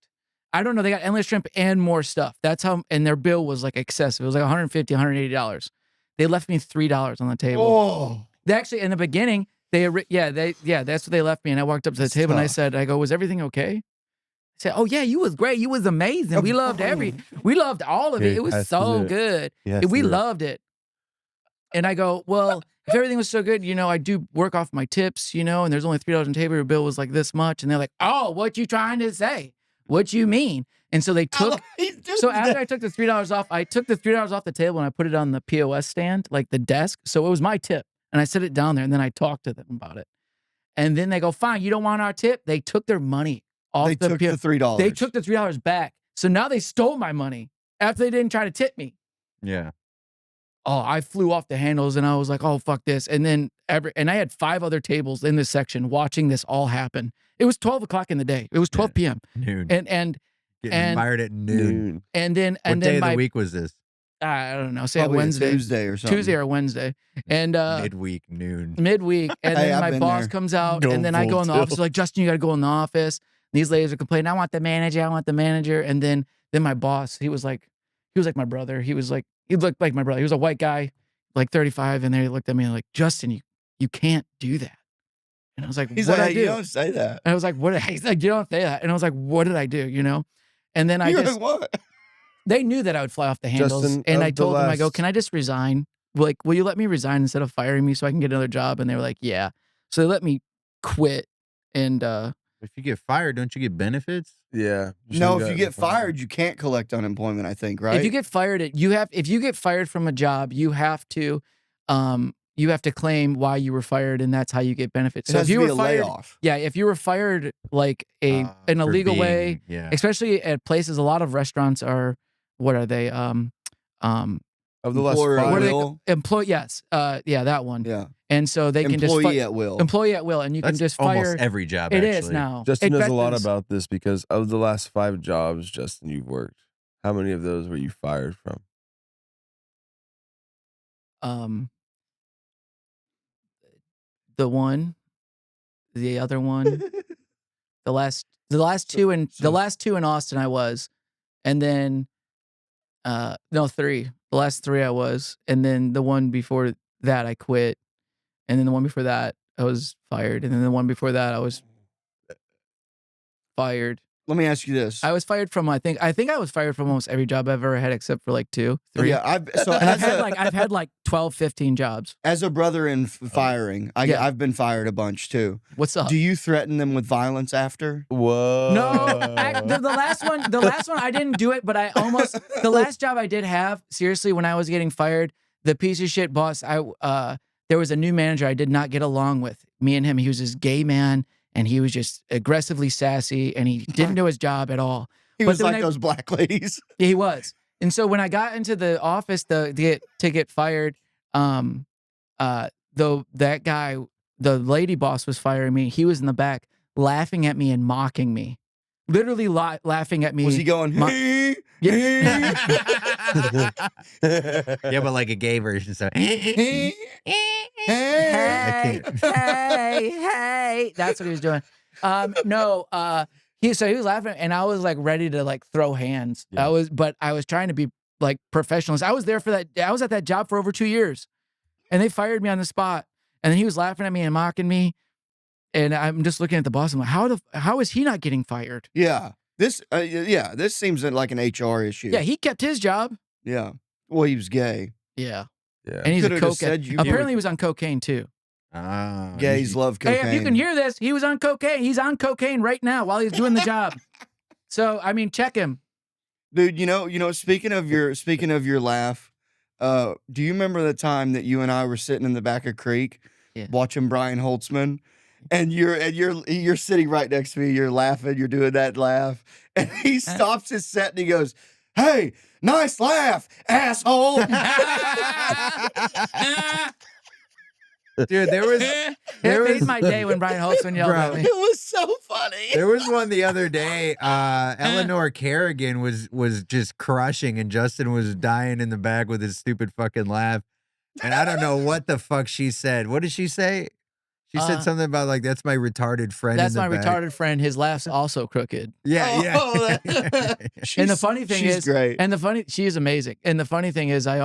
I don't know. They got Endless Shrimp and more stuff. That's how, and their bill was like excessive. It was like $150, $180. They left me $3 on the table. Oh. They actually, in the beginning, that's what they left me. And I walked up to the That's table and I tough. said, was everything okay? I said, oh yeah, you was great. You was amazing. We loved we loved all of it. Okay, It was that's so it. good. Yes, We you're right. loved it. And I go, well, if everything was so good, I do work off my tips, and there's only $3 on the table. Your bill was like this much. And they're like, oh, what you trying to say? What you mean? And so they took, so after I took the $3 off, I took the $3 off the table and I put it on the POS stand, like the desk. So it was my tip. And I set it down there and then I talked to them about it. And then they go, fine, you don't want our tip? They took their money off They took the $3. They took the $3 back. So now they stole my money after they didn't try to tip me. Yeah. Oh, I flew off the handles and I was like, oh, fuck this. And then and I had 5 other tables in this section watching this all happen. It was 12 o'clock in the day. It was 12 p.m. Noon. And Getting fired at noon. then What day of the week was this? I don't know, say Probably a Wednesday. Tuesday or something. Tuesday or Wednesday. And Midweek noon. midweek. And Hey, then I've my been boss there. comes out Go and then I go in the full office like, Justin, you got to go in the office. And these ladies are complaining, I want the manager. And then my boss, he was like my brother. He looked like my brother. He was a white guy, like 35. And they looked at me like, Justin, you can't do that. And I was like, He's what like, I hey, you do? don't say that. And I was like, what? He's like, you don't say that. And I was like, what did I do? And then You're like, what? they knew that I would fly off the handles. Justin, And of I the told them, I go, last- can I just resign? Like, will you let me resign instead of firing me so I can get another job? And they were like, yeah. So they let me quit. And If you get fired, don't you get benefits? Yeah. No, if you get fired, you can't collect unemployment, I think, right? if you get fired, if you get fired from a job, you have to claim why you were fired, and that's how you get benefits. it So has if you to be were a fired, layoff. yeah, if you were fired like in a For legal way, being- Yeah. especially at places, a lot of restaurants are, what are they? Of the last Employer at What are five, they? will. Employee, yes, yeah, that one. Yeah. And so they can just Employee at will. employee at will, and you That's can just almost fire. every job. It actually. is now. Justin It knows a lot happens. about this because of the last 5 jobs, Justin, you've worked. How many of those were you fired from? The one, the other one, the last two in Austin I was, and then no 3. The last 3 I was, and then the one before that I quit, and then the one before that I was fired, and then the one before that I was fired. Let me ask you this. I was fired from I think I was fired from almost every job I've ever had except for like 2, 3. Yeah, And I've had like 12, 15 jobs. as a brother in firing, Yeah. I've been fired a bunch too. What's up? Do you threaten them with violence after? Whoa. No, the last one I didn't do it, but I almost the last job I did have, seriously, when I was getting fired, the piece of shit boss, there was a new manager I did not get along with. Me and him, he was this gay man and he was just aggressively sassy and he didn't do his job at all. He But was then like I- those black ladies. He was. And so when I got into the office to get fired, though that guy, the lady boss was firing me, he was in the back laughing at me and mocking me. literally laughing at me. Was he going? Yeah. Yeah, but like a gay version. So Hey, can't. hey. That's what he was doing. No, he was laughing, and I was like ready to like throw hands. Yeah. But I was trying to be like professional. I was there for that. I was at that job for over 2 years, and they fired me on the spot. And then he was laughing at me and mocking me, and I'm just looking at the boss. I'm like, how is he not getting fired? Yeah. This seems like an HR issue. Yeah, he kept his job. Yeah. Well, he was gay. Yeah, Yeah. and he's Coulda a just cocaine. said you Apparently, were- he was on cocaine too. Gays love cocaine. Hey, if you can hear this, he was on cocaine. He's on cocaine right now while he's doing the job. So I mean, check him. Dude, you know, speaking of your laugh, do you remember the time that you and I were sitting in the back of Creek watching Brian Holtzman? And you're sitting right next to me, you're laughing, you're doing that laugh, and he stops his set and he goes, "Hey, nice laugh, asshole." Dude, there was It made my day when Brian Holtzman yelled at me. It was so funny. there was one the other day. Eleanor Kerrigan was just crushing, and Justin was dying in the back with his stupid fucking laugh. And I don't know what the fuck she said. What did she say? She said something about like, that's my retarded friend. That's in the my back. retarded friend. His laugh's also crooked. Yeah, Oh, yeah. And the funny thing she's is, great. she is amazing. And the funny thing is, I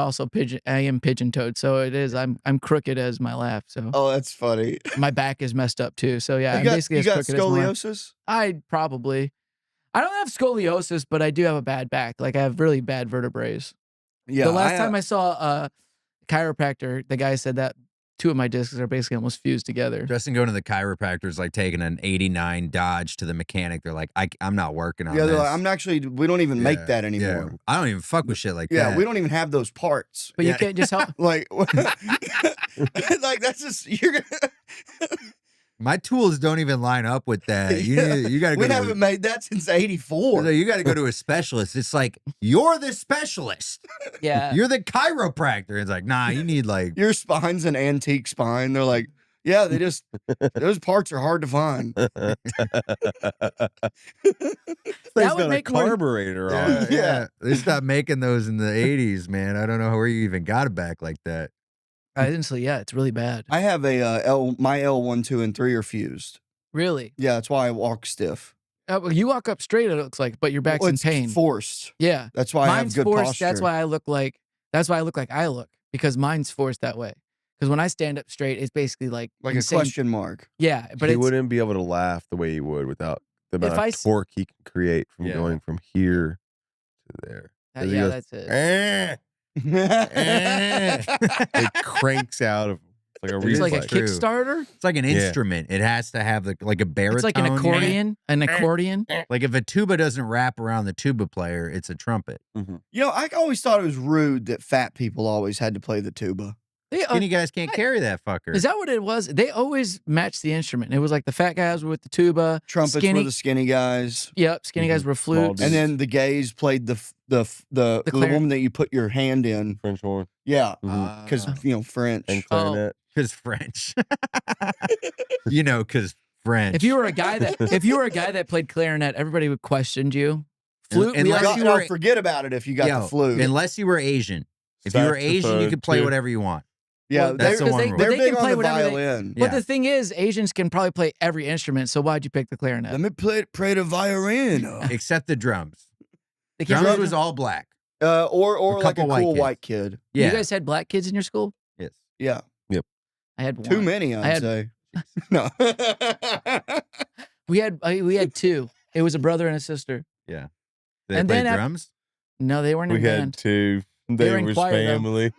am pigeon-toed. So it is. I'm crooked as my laugh. So Oh, that's funny. my back is messed up too. So yeah, I'm You basically got as crooked as my laugh. scoliosis? I don't have scoliosis, but I do have a bad back. Like I have really bad vertebrae. Yeah. The last time I saw a chiropractor, the guy said that 2 of my discs are basically almost fused together. Justin going to the chiropractor is like taking an 89 Dodge to the mechanic. They're like, I'm not working on they're this. like, we don't even make that anymore. Yeah. I don't even fuck with shit like Yeah, that. we don't even have those parts. But you can't just help. Like, like that's just you're gonna. My tools don't even line up with that. You got to go. We haven't made that since '84. You got to go to a specialist. It's like, you're the specialist. Yeah. You're the chiropractor. It's like, nah, you need like. Your spine's an antique spine. They're like, yeah, they just those parts are hard to find. Thing's would got a make more- carburetor on it. Yeah. They stopped making those in the 80s, man. I don't know where you even got it back like that. I didn't say, yeah, it's really bad. I have my L1, 2, and 3 are fused. Really? Yeah, that's why I walk stiff. Well, you walk up straight, it looks like, but your back's Well, in it's pain. forced. Yeah. That's why Mine's I have good forced. posture. That's why I look like I look, because mine's forced that way. Because when I stand up straight, it's basically like insane. a question mark. Yeah, but he it's wouldn't be able to laugh the way he would without the amount If I of s- torque he can create from Yeah. going from here to there. As he yeah, goes, that's it. "Eh," it cranks out of like a It's like a reflex. True. Kickstarter. It's like an Yeah. instrument. It has to have like a baritone. It's like an accordion. An accordion. Like if a tuba doesn't wrap around the tuba player, it's a trumpet. You know, I always thought it was rude that fat people always had to play the tuba. They, Skinny guys can't carry that fucker. is that what it was? They always matched the instrument. It was like the fat guys were with the tuba. Trumpets skinny, were the skinny guys, Yep, skinny guys were Small flutes. and then the gays played the clarinet. one that you put your hand in. French horn Yeah, Mhm. because French. and clarinet. Because French. Because French. if you were a guy that played clarinet, everybody would question you. Flute, And we unless actually you Now, were- forget about it if you got Yo, the flute. Unless you were Asian. If you were Asian, you Saxophone, could play too. whatever you want. yeah, well, that's the they're, one they- rule. they're they can big on play the whatever they- violin. But the thing is, Asians can probably play every instrument. So why'd you pick the clarinet? Let me play the violin. Except the drums. They can't Drums play- was all black. Or A like a couple white cool kids. white kid. Yeah. You guys had black kids in your school? Yes. Yeah, I had one. too many, I'd had- say. No. We had 2. It was a brother and a sister. They And played then drums. No, they weren't We in had band. 2. They They were in was choir, though. family.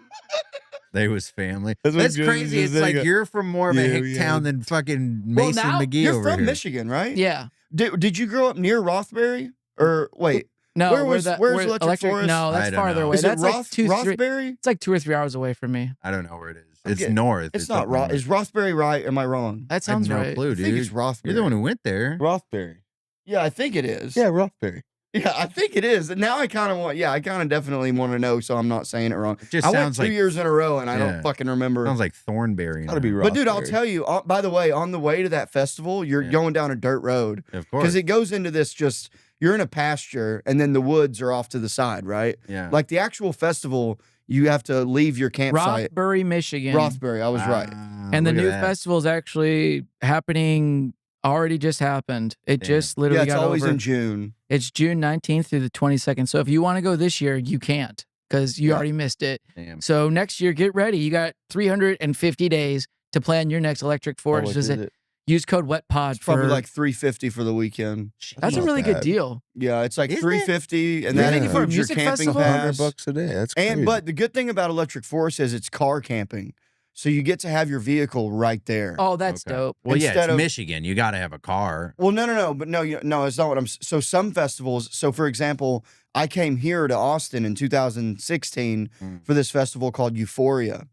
They was family. That's what That's good crazy. is. It's They like got- you're from more of a Yeah, hick yeah. town than fucking Well, Mason now McGee You're over from here. Michigan, right? Yeah. Did you grow up near Rothbury? Or wait, No, where's Electric Forest? No, I that's don't farther know. away. is That's it like 2, 3. Rothbury? It's like 2 or 3 hours away from me. I don't know where it is. It's Okay. north. It's not up north. Is Rothbury right? Am I wrong? That I have sounds no right. clue, I think it's dude. Rothbury. You're the one who went there. Rothbury. Yeah, I think it is. Yeah, Rothbury. Yeah, I think it is. And now I kind of want, yeah, I kind of definitely want to know, so I'm not saying it wrong. It just I went sounds 2 like years in a row, and I Yeah. don't fucking remember. sounds like Thornberry. Gotta be now. But dude, I'll Rockberry. tell you. By the way, on the way to that festival, you're Yeah. going down a dirt road Of course. because it goes into this. Just you're in a pasture, and then the woods are off to the side, right? Yeah. Like the actual festival, you have to leave your campsite. Rothbury, Michigan. Rothbury, I was right. And the look at new that. festival is actually happening. Already just happened. It Damn. just Yeah, literally it's got always over. in June. It's June 19th through the 22nd. So if you want to go this year, you can't because you Yeah. already missed it. Damn. So next year, get ready. You got 350 days to plan your next electric How forest much visit. is it? Use code WETPOD It's probably for like $350 for the weekend. that's a not really good bad. deal. Yeah, it's like Isn't it? $350, and You're that thinking for a includes your music camping festival? pass. $100 a day. That's crazy. And but the good thing about electric forest is it's car camping, so you get to have your vehicle right there. Oh, that's Okay. dope. Well, yeah, Instead it's of- Michigan. You got to have a car. Well, no, but no, no, it's not what I'm. So some festivals. So for example, I came here to Austin in 2016 Mm. for this festival called Euphoria,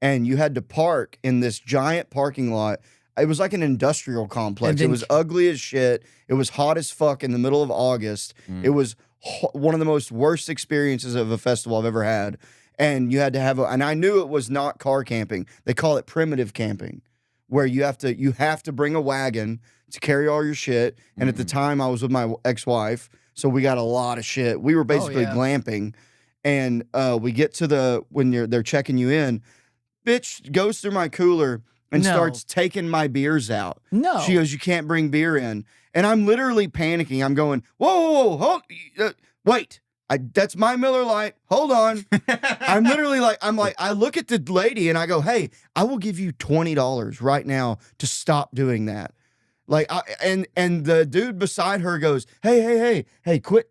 and you had to park in this giant parking lot. It was like an industrial complex. And It then- was ugly as shit. It was hot as fuck in the middle of August. Mm. It was one of the most worst experiences of a festival I've ever had. And you had to have and I knew it was not car camping. They call it primitive camping, where you have to bring a wagon to carry all your shit. And at the time I was with my ex-wife, so we got a lot of shit. We were basically yeah. glamping. And we get to when they're checking you in, bitch goes through my cooler and No. starts taking my beers out. No. She goes, "You can't bring beer in," and I'm literally panicking. I'm going, "Whoa, hold, wait! That's my Miller Lite. Hold on." I'm literally like, I look at the lady and I go, "Hey, I will give you $20 right now to stop doing that." Like, and the dude beside her goes, "Hey, quit!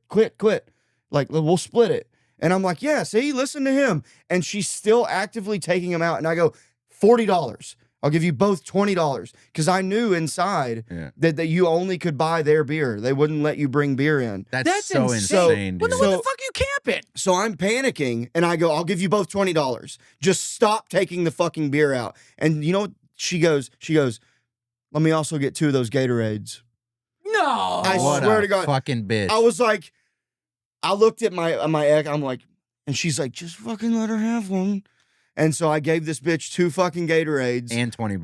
Like, we'll split it." And I'm like, "Yeah, see, listen to him." And she's still actively taking him out, and I go, $40. I'll give you both $20 because I knew inside Yeah. that you only could buy their beer. They wouldn't let you bring beer in. That's so insane. insane, Well, dude. then what So- the fuck you camping? So I'm panicking and I go, "I'll give you both $20. Just stop taking the fucking beer out." And you know what she goes, "Let me also get 2 of those Gatorades." No. I What swear a to God. fucking bitch. I was like, I looked at my ex, I'm like, and she's like, "Just fucking let her have one." And so I gave this bitch 2 fucking Gatorades and $20.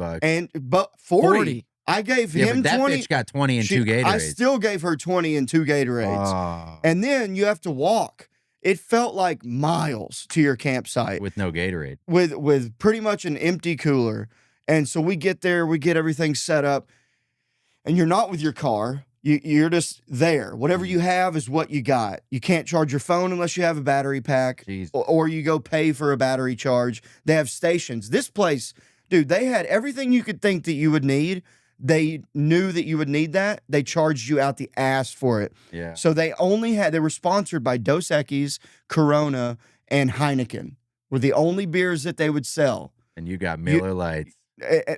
but 40. 40. I gave Yeah, him but that 20. bitch got 20 and She- 2 Gatorades. I still gave her 20 and 2 Gatorades. Oh, And then you have to walk. It felt like miles to your campsite with no Gatorade. with pretty much an empty cooler. And so we get there, we get everything set up, and you're not with your car. You're just there. Whatever you have is what you got. You can't charge your phone unless you have a battery pack, Jeez. or you go pay for a battery charge. They have stations. This place, dude, they had everything you could think that you would need. They knew that you would need that. They charged you out the ass for it. Yeah. So they were sponsored by Dos Equis, Corona, and Heineken. Were the only beers that they would sell. And you got Miller Lights.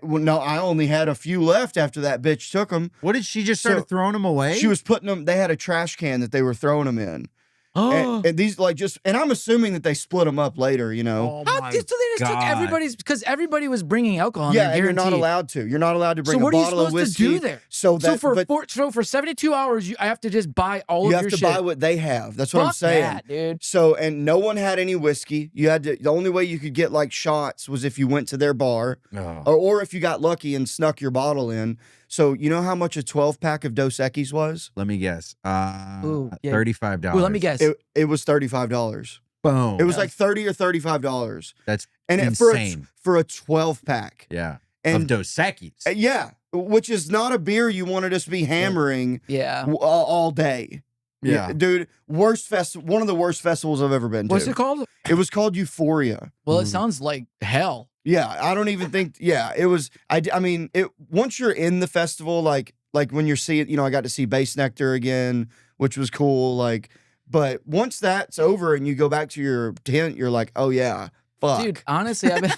Well, no, I only had a few left after that bitch took them. What did she just So- started throwing them away? She was putting them, they had a trash can that they were throwing them in. Oh. And these and I'm assuming that they split them up later, you know? Oh How my so they just took God. everybody's because everybody was bringing alcohol. Yeah, and and you're not guaranteed. allowed to. You're not allowed to bring So what a are you bottle of supposed to whiskey. do there? So So that, for 72 hours, I have to just buy all you of have your to shit. buy what they have. That's what I'm Fuck saying. that, dude. So, and no one had any whiskey. You had to, the only way you could get like shots was if you went to their bar Oh. or if you got lucky and snuck your bottle in. So, you know how much a 12-pack of Dos Equis was? Let me guess. Ooh, yeah. $35. Well, let me guess. It was $35. Boom. It was like $30 or $35. That's And insane. for a 12-pack. Yeah. And of Dos Equis. yeah, which is not a beer you want to just be hammering yeah. all day. Yeah. Dude, one of the worst festivals I've ever been to. What's it called? It was called Euphoria. Well, it sounds like hell. Yeah, I don't even think. Yeah, it was. I mean, it. Once you're in the festival, like when you're seeing, I got to see Bass Nectar again, which was cool. Like, but once that's over and you go back to your tent, you're like, oh yeah, fuck. Dude, honestly, I've been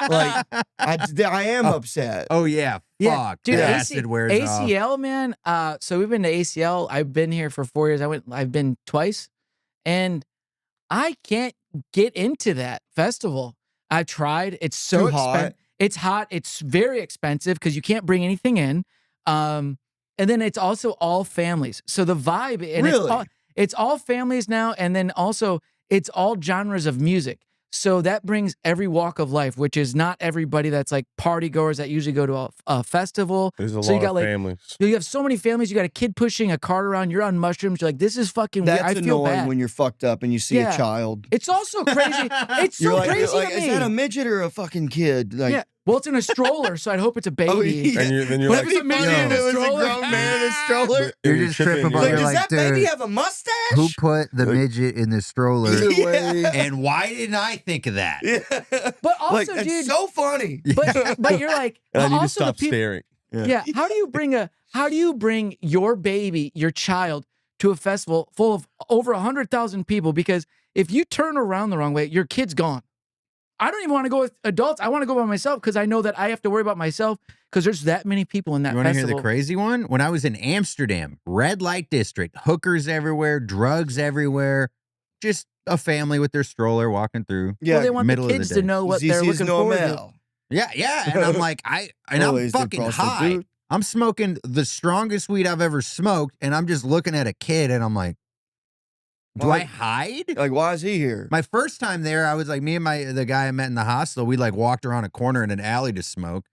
Like, I am upset. Oh, yeah. Yeah, Fuck. dude, the AC acid wears off. ACL, man. So we've been to ACL. I've been here for 4 years. I've been twice, and I can't get into that festival. I tried. It's so Too hot. expensive. It's hot. It's very expensive because you can't bring anything in. And then it's also all families. So the vibe, and Really? It's all families now, and then also it's all genres of music. So that brings every walk of life, which is not everybody that's like party goers that usually go to a festival. There's a So you lot got of like families. you have so many families. You got a kid pushing a cart around. You're on mushrooms. You're like, this is fucking weird. That's I feel annoying bad. when you're fucked up and you see Yeah. a child. It's also crazy. It's You're so like, crazy to is me. that a midget or a fucking kid? Like, Yeah. Well, it's in a stroller, so I'd hope it's a baby. Oh, yeah. And then you're What like, if it's a midget in a It was a stroller? grown man in a stroller. You're just tripping Like, You're does like, that baby dude, have a mustache? Who put the Like- midget in the stroller? Either Yeah. way, And why didn't I think of that? Yeah. But also, Like, that's dude, so funny. but you're like, and I need to also the stop people. staring. Yeah. How do you bring your baby, your child, to a festival full of over 100,000 people? Because if you turn around the wrong way, your kid's gone. I don't even want to go with adults. I want to go by myself because I know that I have to worry about myself because there's that many people in that You want to hear festival. the crazy one? When I was in Amsterdam, red light district, hookers everywhere, drugs everywhere, just a family with their stroller walking through. Yeah. Well, they want the middle of the kids day. to know what they're This is looking forward to. normal. Yeah. And I'm like, I'm Always the fucking high. prostitute. I'm smoking the strongest weed I've ever smoked, and I'm just looking at a kid, and I'm like, do Why- I hide? Like, why is he here? My first time there, I was like, me and the guy I met in the hostel, we like walked around a corner in an alley to smoke.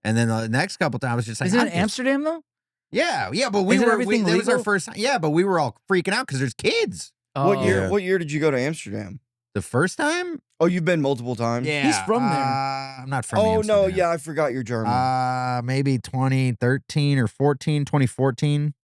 And then the next couple times, I was just like, Is it I'm in just- Amsterdam though? Yeah, but Isn't everything that was our legal? first time. Yeah, but we were all freaking out because there's kids. What year? Yeah. What year did you go to Amsterdam? The first time? Oh, you've been multiple times. Yeah. from there. I'm not from Oh no, Amsterdam. yeah, I forgot you're German. Maybe 2013 or 14, 2014.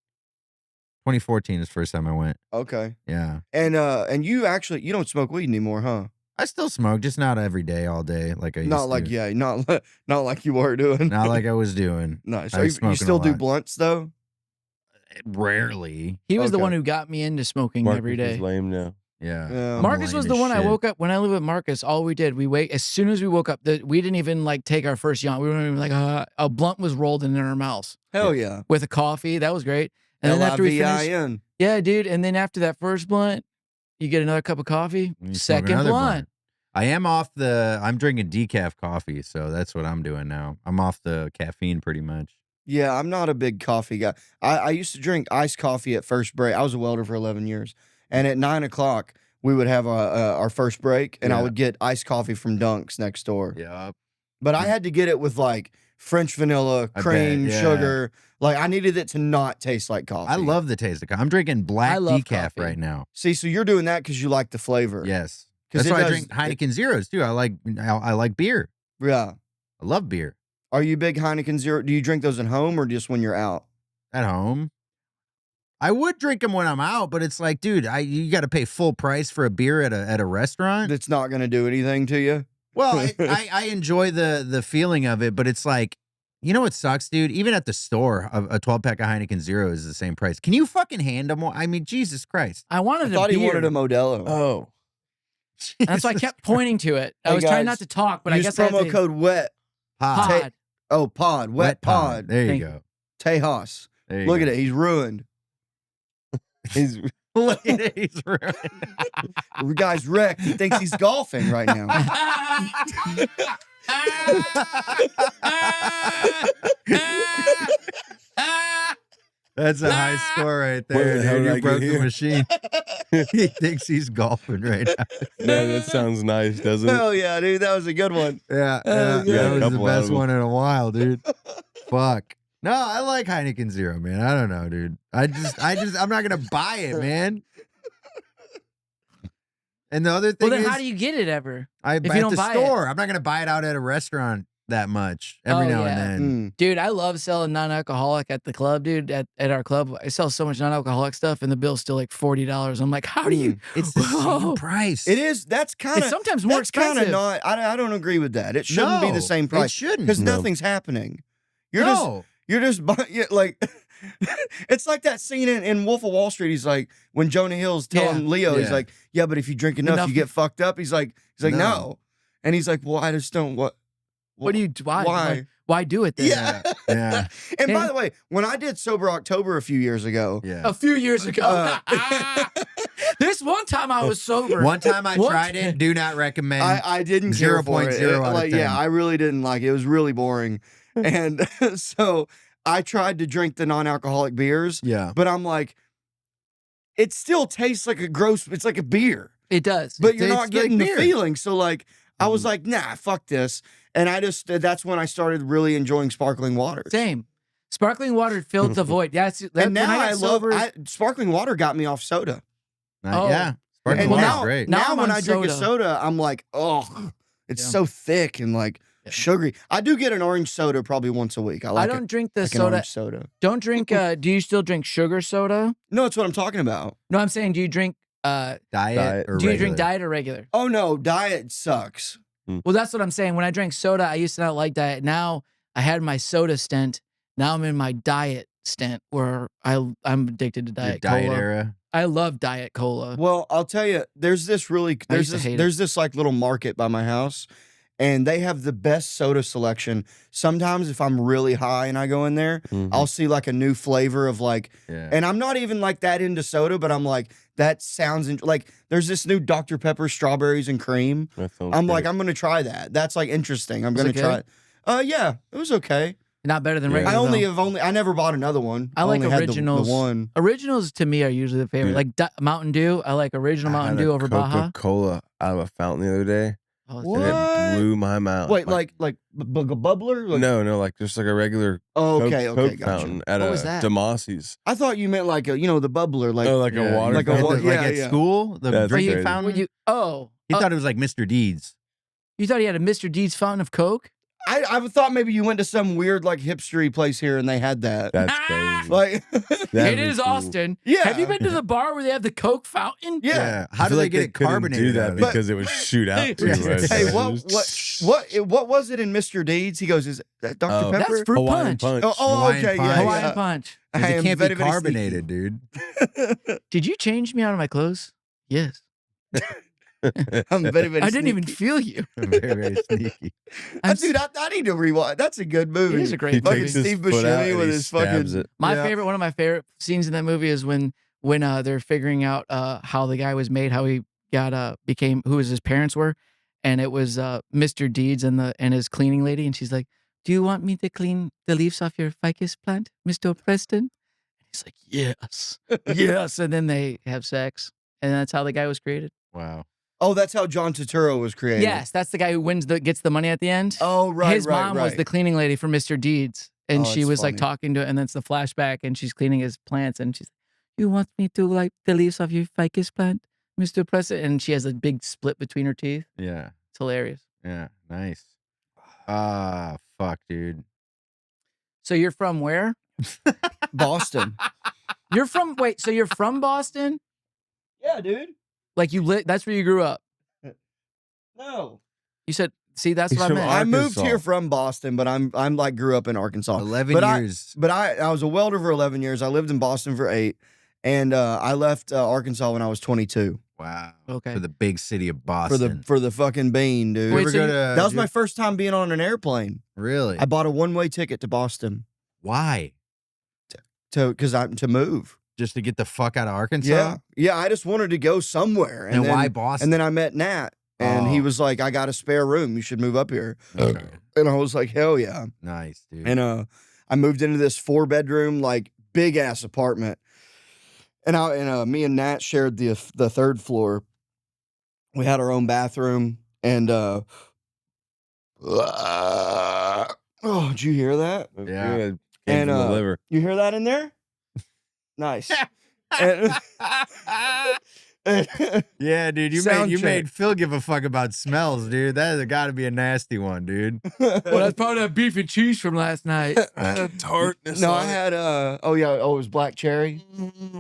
2014 is the first time I went. Okay. Yeah. And you don't smoke weed anymore, huh? I still smoke, just not every day, all day, like I used Not like to. not like you were doing. Not like I was doing. Nice. I Are you, was smoking you still a do lot. blunts though? Rarely. He was the Okay. one who got me into smoking Markus every is day. lame now. Yeah. Yeah. I'm Markus lame was as the one I shit. woke up when I lived with Markus. All we did, as soon as we woke up, we didn't even like take our first yawn. We weren't even like a blunt was rolled in our mouths Hell yeah. with a coffee. That was great. And then after we finished, L-I-V-I-N. yeah, dude. And then after that first blunt, you get another cup of coffee. And you smoke Second another blunt. I am I'm drinking decaf coffee, so that's what I'm doing now. I'm off the caffeine pretty much. Yeah, I'm not a big coffee guy. I used to drink iced coffee at first break. I was a welder for 11 years. And at 9 o'clock, we would have our first break, and I Yeah. would get iced coffee from Dunk's next door. Yeah. But I had to get it with like French vanilla, I cream, bet, yeah. sugar. Like I needed it to not taste like coffee. I love the taste of coffee. I'm drinking black I love decaf coffee. right now. See, so you're doing that because you like the flavor. Yes. 'Cause That's it why I does- drink Heineken Zeros too. I like beer. Yeah. I love beer. Are you a big Heineken Zero? Do you drink those at home or just when you're out? At home. I would drink them when I'm out, but it's like, dude, you got to pay full price for a beer at a restaurant. That's not going to do anything to you. Well, I enjoy the feeling of it, but it's like, you know what sucks, dude? Even at the store, a 12-pack of Heineken Zero is the same price. Can you fucking hand them one? I mean, Jesus Christ. I I wanted thought a he beer. wanted a Modelo. Oh, And that's why I kept pointing to it. I Hey, was trying guys, not to talk, but I Use guess I had promo to. code WET. Pod. Pod. Oh, pod. Wet pod. There you Thank- go. Tejas. There you Look go. at it. He's ruined. he's Look at it. He's ruined. The guy's wrecked. He thinks he's golfing right now. That's a high score right Where there. the hell Dude. did I You get broke the here? machine. He thinks he's golfing right now. man, that sounds nice, doesn't it? Hell yeah, dude. That was a good one. Yeah, Oh, yeah, yeah. that was the Couple out best of 'em. one in a while, dude. Fuck. No, I like Heineken Zero, man. I don't know, dude. I'm not gonna buy it, man. And the other thing Well, then is, how do you get it ever? I you at don't the buy it? store. I'm not gonna buy it out at a restaurant that much every Oh, now yeah. and then. Mm. Dude, I love selling non-alcoholic at the club, dude. At our club, I sell so much non-alcoholic stuff, and the bill's still like $40. I'm like, how do you? It's the Whoa. same price. It is. That's kind It's of. sometimes more That's kind expensive. of not. I don't agree with that. It shouldn't be No, the same It price shouldn't. because No. nothing's happening. You're No. just like. It's like that scene in Wolf of Wall Street. He's like when Jonah Hill's telling Yeah. Leo, he's Yeah. like, yeah, but if you drink enough, Enough- you get fucked up. He's like, No. no, and he's like, well, I just don't. What do you? Why? Why? Why do it then? Yeah. Yeah. And by Yeah. the way, when I did Sober October a few years ago, Yeah. A few years ago. This one time I was sober. One time I What? tried it. Do not recommend. I didn't care for it. 0.0 out of Like, 10. yeah, I really didn't like it. It was really boring. And so I tried to drink the non-alcoholic beers, yeah. but I'm like, it still tastes like a gross. It's like a beer, It does. but It you're not tastes getting like the beer. feeling. So like, I was like, nah, fuck this. And that's when I started really enjoying sparkling water. Same. Sparkling water filled the void. That's And when now I got sober. sparkling water got me off soda. Oh. Yeah. Sparkling And Well, water's now, great. now now I'm when on I drink a soda. soda, I'm like, oh, it's Yeah. so thick and like Yeah. sugary. I do get an orange soda probably once a week. I like I don't drink the like an soda. orange soda. Don't drink. Do you still drink sugar soda? No, that's what I'm talking about. No, I'm saying, do you drink? Diet Diet. or Do you regular? drink diet or regular? Oh no, diet sucks. Well, that's what I'm saying. When I drank soda, I used to not like diet. Now I had my soda stint. Now I'm in my diet stint where I'm addicted to Your diet diet cola. era. I love diet cola. Well, I'll tell you, there's this I used to hate it. there's this like little market by my house, and they have the best soda selection. Sometimes if I'm really high and I go in there, I'll see like a new flavor of like, Yeah. and I'm not even like that into soda, but I'm like, that sounds like there's this new Dr. Pepper strawberries and cream. I'm like, I'm gonna try that. That's like interesting. I'm Was gonna it try it. Yeah, it was okay. Not better than Yeah. regular. I never bought another one. I like only had the originals. one. Originals to me are usually the favorite. Dude. Like Mountain Dew. I like original Mountain Dew over Baja. Coca-Cola out of a fountain the other day, Oh, What? and it blew my mind. Wait, like bubbler? Like, no, like just like a regular Oh, Coke, okay, Coke gotcha. fountain at What a was that? Demasi's. I thought you meant like the bubbler, like Oh, like Yeah, a water like a fountain? wa- like yeah, at yeah. school, the That's drinking crazy. fountain. He He thought it was like Mr. Deeds. you thought he had a Mr. Deeds fountain of Coke? I thought maybe you went to some weird like hipstery place here and they had that. That's crazy. Like, That'd It be is cool. Austin. yeah. Have you been to the bar where they have the Coke fountain? Yeah. How I do feel they like get it couldn't carbonated? do that out of it? because it would shoot out too Yeah. much. Hey, Just- what was it in Mr. Deeds? He goes, is that Dr. Oh. Pepper? That's fruit Hawaiian punch. punch. Oh, Hawaiian okay, punch. yeah, Hawaiian yeah. punch. 'Cause I it am can't very, be very carbonated, dude. Did you change me out of my clothes? Yes. I'm very, very I didn't even sneaky. feel you. Very, very sneaky. Dude, I need to rewatch. That's a good movie. It is a great He movie. Fucking takes his Steve foot out Buscemi and with he his stabs fucking. it. My Yeah. favorite, one of my favorite scenes in that movie is when they're figuring out how the guy was made, how he got became who his parents were, and it was Mr. Deeds and his cleaning lady, and she's like, "Do you want me to clean the leaves off your ficus plant, Mr. Preston?" And he's like, "Yes, yes," and then they have sex, and that's how the guy was created. Wow. Oh, that's how John Turturro was created. Yes, that's the guy who gets the money at the end. Oh, right, His mom was the cleaning lady for Mr. Deeds, and Oh, she that's was like funny. talking to, and then it's the flashback, and she's cleaning his plants, and she's, "You want me to like the leaves of your ficus plant, Mr. President?" And she has a big split between her teeth. Yeah. It's hilarious. Yeah. Nice. Ah, fuck, dude. So you're from where? Boston. So you're from Boston? Yeah, dude. Like that's where you grew up. No. You said, see, that's He's what I from meant. I moved Arkansas. here from Boston, but I'm like grew up in Arkansas. 11 But years. But I was a welder for 11 years. I lived in Boston for 8, and I left Arkansas when I was 22 Wow. Okay. For the big city of for Boston. the fucking bean, dude. You Wait, ever so go you- to- That was you- my first time being on an airplane. Really? I bought a one-way ticket to Boston Why? to move. Just to get the fuck out of Arkansas? Yeah. I just wanted to go somewhere, And then, why Boston? And then I met Nat, and he Oh. was like, "I got a spare room. You should move up here." Okay. And I was like, "Hell yeah!" Nice, dude. And I moved into this 4-bedroom, like big ass apartment, and me and Nat shared the 3rd floor. We had our own bathroom, and oh, did you hear that? Yeah. Came And, from the liver. You hear that in there? Nice. And- Yeah, dude, you Sound made check. Phil give a fuck about smells, dude. That has got to be a nasty one, dude. Well, that's probably that beef and cheese from last night. Tartness. No, I had it was black cherry.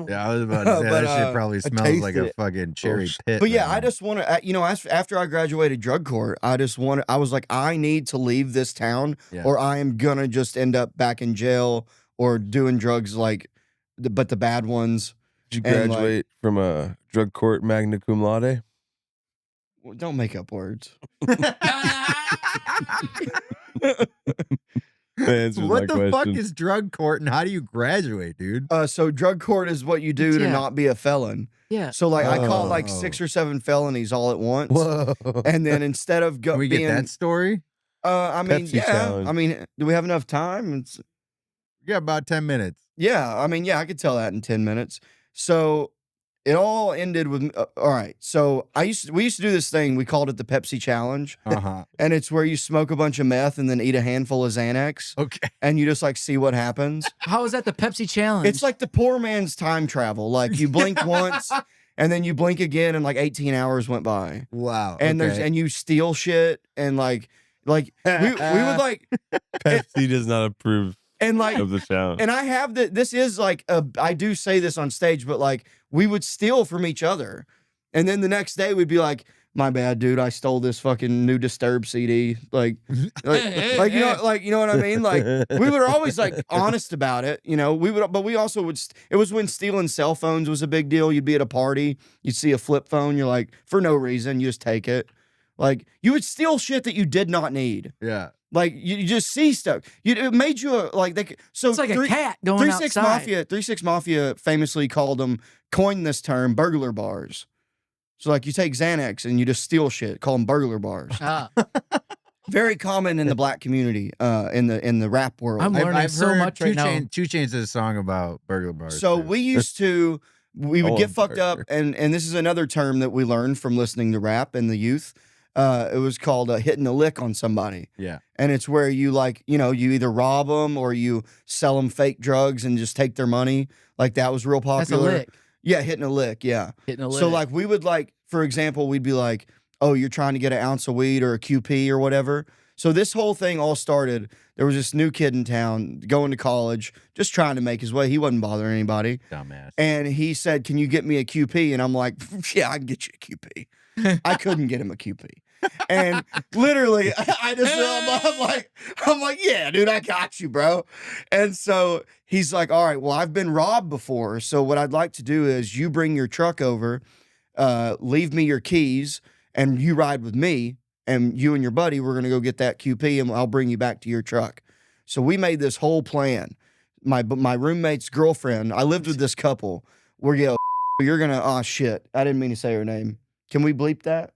Yeah, I was about to say But, that shit probably I smells like tasted a it. fucking cherry pit. But yeah, man. I just want to, after I graduated drug court, I was like, I need to leave this town, Yeah. or I am gonna just end up back in jail or doing drugs like, but the bad ones. Did you and, like- graduate from a drug court magna cum laude? Well, don't make up words. Answers What my the fuck question. is drug court and how do you graduate, dude? So drug court is what you do to Yeah. not be a felon. Yeah. So like I caught like Oh. 6 or 7 felonies all at once, Whoa. and then instead of Can we being, get that story? I mean, Pepsi yeah, challenge. I mean, do we have enough time? We got about 10 minutes. Yeah, I mean, yeah, I could tell that in 10 minutes. So it all ended with all right. So we used to do this thing. We called it the Pepsi challenge, and it's where you smoke a bunch of meth and then eat a handful of Xanax. Okay. And you just like see what happens. How is that the Pepsi challenge? It's like the poor man's time travel. Like you blink once, and then you blink again, and like 18 hours went by. Wow. And and you steal shit, and like we would like Pepsi does not approve and like of the challenge. and I have this is like I do say this on stage, but like we would steal from each other, and then the next day we'd be like, "My bad, dude. I stole this fucking new Disturbed CD." Like you know what I mean? Like we were always like honest about it, you know. But we also would. It was when stealing cell phones was a big deal. You'd be at a party, you'd see a flip phone, you're like, for no reason, you just take it. Like you would steal shit that you did not need. Yeah. Like you just see stuff. It made you so it's like a cat going outside. 3-6 Mafia famously coined this term burglar bars. So like you take Xanax and you just steal shit, call them burglar bars. Very common in the black community, in the rap world. I'm learning so much right now. 2 Chainz did a song about burglar bars. So too. we used to would get fucked up, and this is another term that we learned from listening to rap in the youth. It was called hitting a lick on somebody. Yeah. And it's where you you either rob them or you sell them fake drugs and just take their money. Like that was real popular. That's a lick. Yeah, hitting a lick. Yeah. Hitting a lick. So like we would for example, we'd be like, oh, you're trying to get an ounce of weed or a QP or whatever. So this whole thing all started. There was this new kid in town going to college, just trying to make his way. He wasn't bothering anybody. Dumbass. And he said, "Can you get me a QP?" And I'm like, "Yeah, I can get you a QP." I couldn't get him a QP. And literally, I'm like, "Yeah, dude, I got you, bro." And so he's like, "All right, well, I've been robbed before. So what I'd like to do is you bring your truck over, leave me your keys, and you ride with me. And you and your buddy, we're going to go get that QP, and I'll bring you back to your truck." So we made this whole plan. My roommate's girlfriend, I lived with this couple. You're going to, oh, shit. I didn't mean to say her name. Can we bleep that?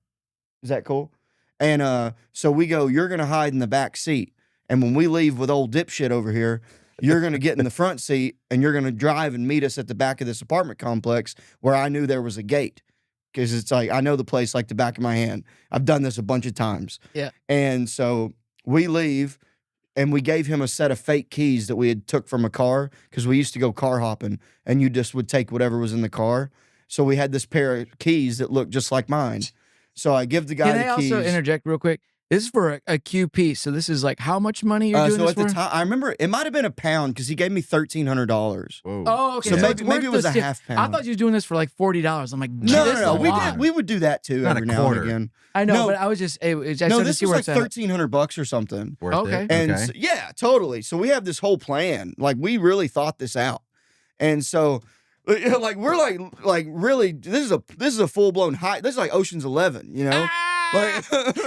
Is that cool? And so we go, you're going to hide in the back seat. And when we leave with old dipshit over here, you're going to get in the front seat, and you're going to drive and meet us at the back of this apartment complex where I knew there was a gate. Because it's like, I know the place like the back of my hand. I've done this a bunch of times. Yeah. And so we leave, and we gave him a set of fake keys that we had took from a car, because we used to go car hopping, and you just would take whatever was in the car. So we had this pair of keys that looked just like mine. So I give the guy the keys. Can I also interject real quick? This is for a QP. So this is like how much money you're doing so this at for? the time, I remember it might have been £1 because he gave me $1,300. Whoa. Oh, okay. So it's maybe it worth was a the half I pound. thought you were doing this for like $40. I'm like, No. lot. We would do that too Not every a now quarter. and again. I know, No. but I was just, I No, started to this see was where like it's at. $1,300 or something. Worth Okay. it. And Okay. so- yeah, totally. So we have this whole plan. Like we really thought this out. And so like we're like really this is a full blown high. This is like Ocean's 11, you know? Like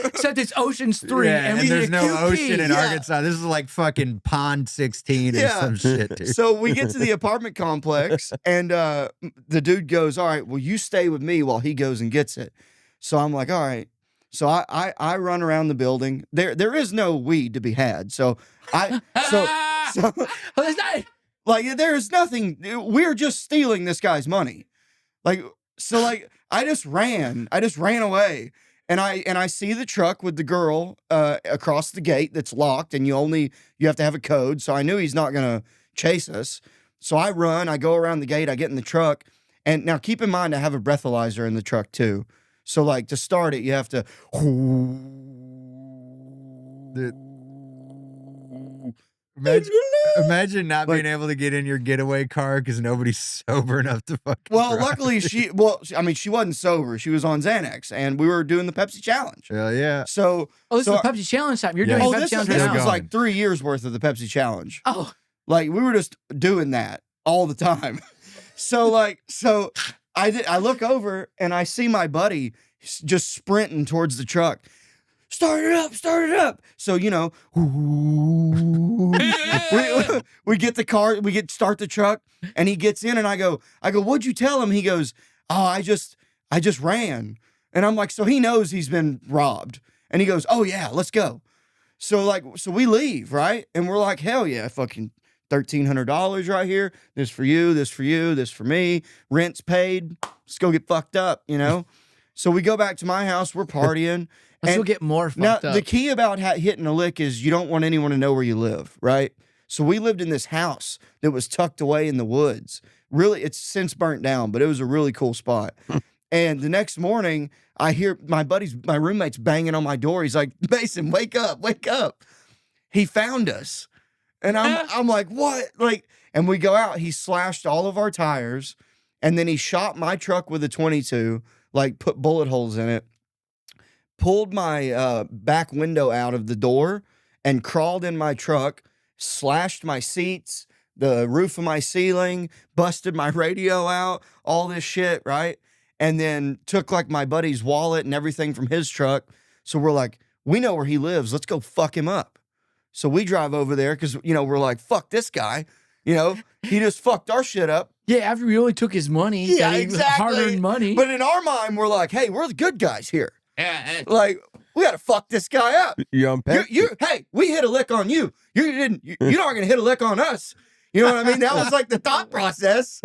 Except it's Ocean's 3 Yeah, and we there's need a no QP. ocean in Yeah. Arkansas. This is like fucking Pond 16 or Yeah. some shit, dude. So we get to the apartment complex, and the dude goes, "All right, well, you stay with me while he goes and gets it." So I'm like, "All right." So I run around the building. There is no weed to be had. So so Oh, there's not- like there's nothing. We're just stealing this guy's money. Like so I just ran away. And I see the truck with the girl across the gate that's locked, and you have to have a code. So I knew he's not gonna chase us. So I run, I go around the gate, I get in the truck, and now keep in mind I have a breathalyzer in the truck too. So like to start it, you have to. Imagine not being able to get in your getaway car because nobody's sober enough to fucking Well, drive. luckily she wasn't sober. She was on Xanax, and we were doing the Pepsi challenge. Hell yeah. So Oh, this So- is the Pepsi challenge time. You're Yeah. doing oh, Pepsi this challenge was right now. like 3 years worth of the Pepsi challenge. Oh, Like we were just doing that all the time. So I look over and I see my buddy just sprinting towards the truck. Start it up. So, you know, we get the car, start the truck, and he gets in, and I go, "What'd you tell him?" He goes, "Oh, I just ran." And I'm like, so he knows he's been robbed. And he goes, "Oh yeah, let's go." So we leave, right? And we're like, hell yeah, fucking $1,300 right here. This for you, this for you, this for me. Rent's paid. Let's go get fucked up, you know? So we go back to my house. We're partying. Let's go and get more now, fucked up. the key about hitting a lick is you don't want anyone to know where you live, right? So we lived in this house that was tucked away in the woods. Really, it's since burnt down, but it was a really cool spot. And the next morning, I hear my roommate's banging on my door. He's like, Mason, wake up, wake up. He found us. And I'm like, what? Like, and we go out. He slashed all of our tires, and then he shot my truck with a 22, like put bullet holes in it, pulled my back window out of the door, and crawled in my truck, slashed my seats, the roof of my ceiling, busted my radio out, all this shit, right? And then took like my buddy's wallet and everything from his truck. So we're like, we know where he lives. Let's go fuck him up. So we drive over there because, you know, we're like, fuck this guy. You know, he just fucked our shit up. Yeah, after we only took his money. Yeah, that exactly. Hard-earned money. But in our mind, we're like, hey, we're the good guys here. Like, we got to fuck this guy up. You're on Pepsi. Hey, we hit a lick on you. You're not going to hit a lick on us. You know what I mean? That was like the thought process.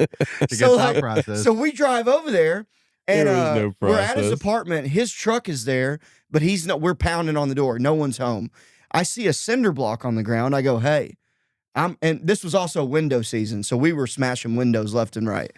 So we drive over there, and There was no we're at his process. apartment. His truck is there, but we're pounding on the door. No one's home. I see a cinder block on the ground. I go, hey, and this was also window season, so we were smashing windows left and right.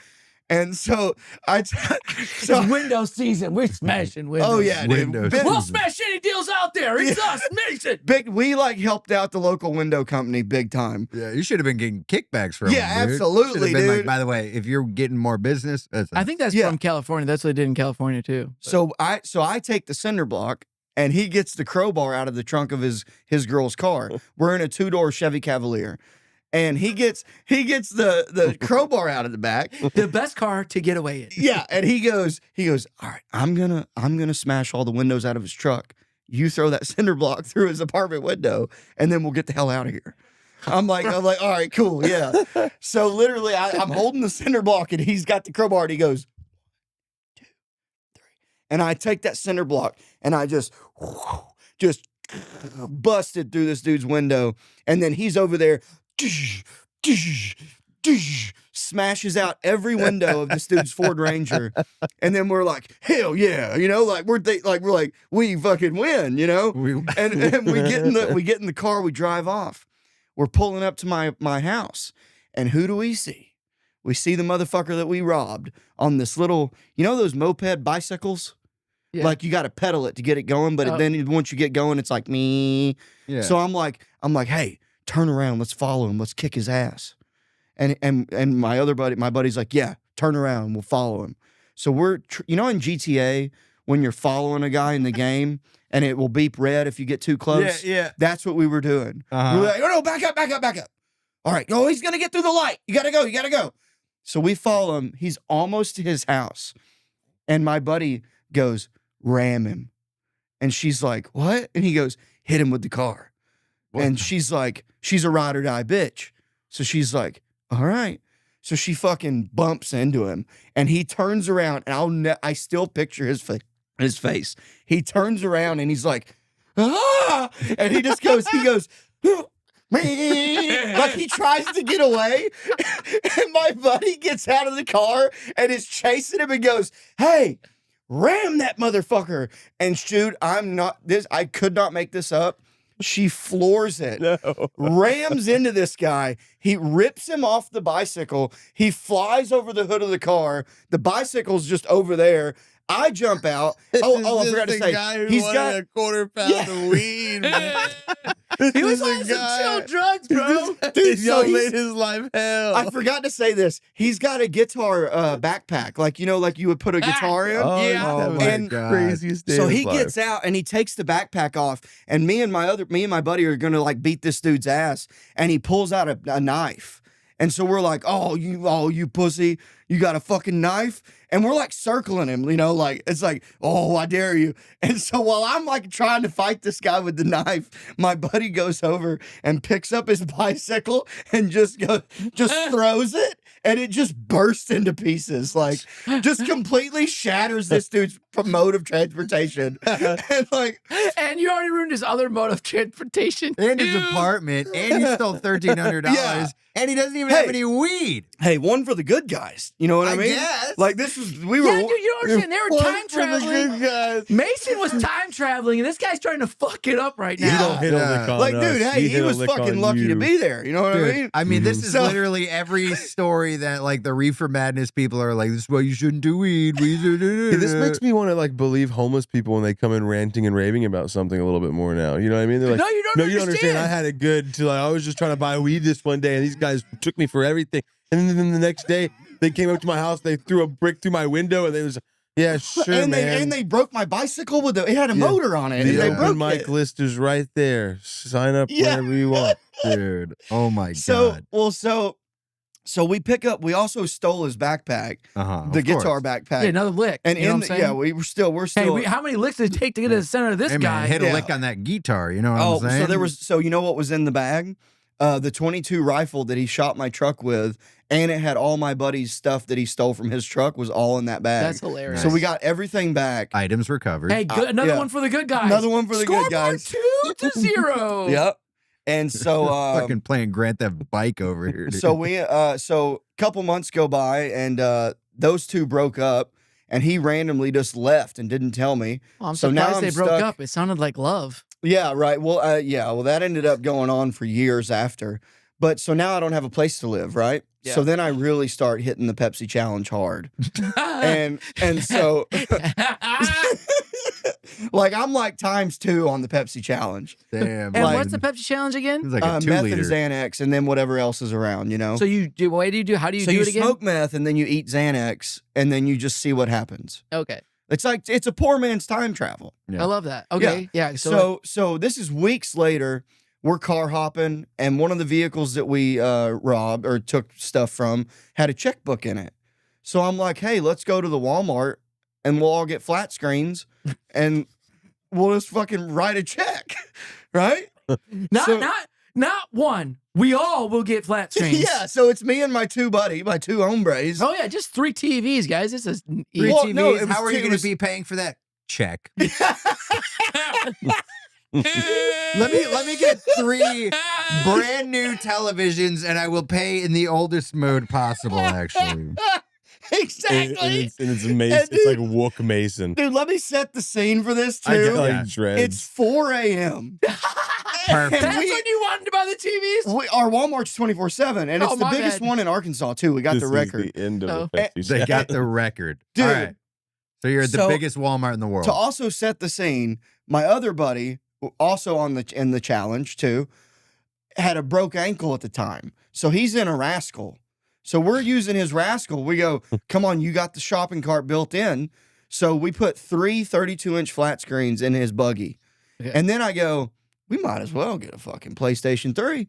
And so It's window season. We're smashing windows. Oh yeah, dude. Windows. We'll smash any deals out there. It's us, Mason. We like helped out the local window company big time. Yeah, you should have been getting kickbacks from Yeah, them, dude. absolutely, Should have been like, dude. by the way, if you're getting more business, I think that's Yeah. from California. That's what they did in California too. So I take the cinder block, and he gets the crowbar out of the trunk of his girl's car. We're in a 2-door Chevy Cavalier. And he gets the crowbar out of the back. The best car to get away in. Yeah, and he goes, all right, I'm gonna smash all the windows out of his truck. You throw that cinder block through his apartment window, and then we'll get the hell out of here. I'm like, all right, cool, yeah. So literally, I'm holding the cinder block, and he's got the crowbar, and he goes, 1, 2, 3, and I take that cinder block, and I just busted through this dude's window, and then he's over there. Smashes out every window of this dude's Ford Ranger, and then we're like, hell yeah, you know, like we're like we fucking win, you know, and we get in the car, we drive off, we're pulling up to my house, and who do we see? We see the motherfucker that we robbed on this little, you know, those moped bicycles. Yeah. Like you got to pedal it to get it going, but then once you get going, it's like me. Yeah. So I'm like, hey, turn around, let's follow him, let's kick his ass. And my buddy's like, yeah, turn around, we'll follow him. So we're, you know, in GTA, when you're following a guy in the game and it will beep red if you get too close. Yeah. That's what we were doing. Uh-huh. We were like, oh no, back up. All right, no, he's gonna get through the light. You gotta go. So we follow him. He's almost to his house. And my buddy goes, ram him. And she's like, what? And he goes, hit him with the car. What? And she's like, she's a ride or die bitch. So she's like, all right. So she fucking bumps into him, and he turns around, and I still picture his face. He turns around and he's like, ah, and he goes, like he tries to get away, and my buddy gets out of the car and is chasing him and goes, hey, ram that motherfucker. And dude, I could not make this up. She floors it, rams into this guy. He rips him off the bicycle. He flies over the hood of the car. The bicycle's just over there. I jump out. Oh, I forgot to say, he's got a quarter pound of weed. Man. He was on some chill drugs, bro. Dude, so Y'all made his life hell. I forgot to say this. He's got a guitar backpack, like, you know, like you would put a guitar in. Yeah. Oh my And God. craziest day So of he his life. gets out and he takes the backpack off, and me and my buddy are gonna like beat this dude's ass, and he pulls out a knife. And so we're like, oh, you pussy, you got a fucking knife? And we're like circling him, you know, like, it's like, oh, I dare you. And so while I'm like trying to fight this guy with the knife, my buddy goes over and picks up his bicycle and just throws it, and it just bursts into pieces, like just completely shatters this dude's mode of transportation. And like, And you already ruined his other mode of transportation. And his apartment, and you stole $1,300, Yeah. And he doesn't even have any weed. Hey, one for the good guys. You know what I mean? Guess. Like we were. Yeah, dude, you don't understand. They were One time for the traveling. good guys. Mason was time traveling, and this guy's trying to fuck it up right now. You don't hit a lick on Like, us. dude, hey, We he hit a was lick fucking on lucky to you. be there. You know what I mean? This is So- literally every story that like the Reefer Madness people are like, this is why you shouldn't do weed. Hey, this makes me want to like believe homeless people when they come in ranting and raving about something a little bit more now. You know what I mean? They're like, No, you don't no, you understand. don't understand. I had it good till I was just trying to buy weed this one day, and these guys took me for everything. And then the next day, they came up to my house, they threw a brick through my window, and they was, yeah, sure, and man. they broke my bicycle with it had a motor on it. The And they broke open mic it. list is right there. Sign up Yeah. whenever you want. Dude. Oh my So God. so we pick up. We also stole his backpack, The guitar backpack, Yeah, another lick. and you know in what I'm the, saying? we're still. Hey, how many licks did it take to get to the center of this Hey, guy? man, hit a Yeah. lick on that guitar. You know what Oh, I'm saying? so you know what was in the bag? The 22 rifle that he shot my truck with, and it had all my buddy's stuff that he stole from his truck was all in that bag. That's hilarious. So we got everything back. Items recovered. Hey, good, another yeah. one for the good guys. Another one for the good Scoreboard guys. 2-0. Yep. And so Fucking playing Grand Theft Bike over here. Dude. so we so a couple months go by, and those two broke up, and he randomly just left and didn't tell me. Well, I'm So now surprised I'm they broke stuck. up. It sounded like love. Yeah, right. Well, well, that ended up going on for years after. But so now I don't have a place to live, right? Yeah. So then I really start hitting the Pepsi challenge hard. and so like I'm like ×2 on the Pepsi challenge. Damn. And like- what's the Pepsi challenge again? It's like a 2 Meth liter. and Xanax and then whatever else is around, you know? So you do. What do you do? How do you So do you it again? smoke meth and then you eat Xanax and then you just see what happens. Okay, It's a poor man's time travel. Yeah. I love that. Okay, yeah. So this is weeks later. We're car hopping, and one of the vehicles that we robbed or took stuff from had a checkbook in it. So I'm like, hey, let's go to the Walmart and we'll all get flat screens and we'll just fucking write a check, right? not one. We all will get flat screens. Yeah. So it's me and my two hombres. Oh yeah, just 3 TVs, guys. This is Three easy. Well, TVs. no, it was How are two- you it going was- to be paying for that? Check. Let me get 3 brand new televisions, and I will pay in the oldest mode possible. Actually, Exactly. And it's amazing. And It's like dude- Wook Mason. Dude, let me set the scene for this I get too. that. Like dreads. It's 4 a.m. Perfect. That's we- when you wanted to buy the TVs. Our Walmart's 24/7, and it's Oh, the my biggest bad. one in Arkansas too. We got This the is record. the end of Oh. the Pepsi They got challenge. the record. Dude. All right. So you're at the So- biggest Walmart in the world. To also set the scene, my other buddy, also in the challenge too, had a broke ankle at the time, so he's in a rascal. So we're using his rascal. We go, come on, you got the shopping cart built in. So we put 3 32-inch flat screens in his buggy, Okay. and then I go, we might as well get a fucking PlayStation 3,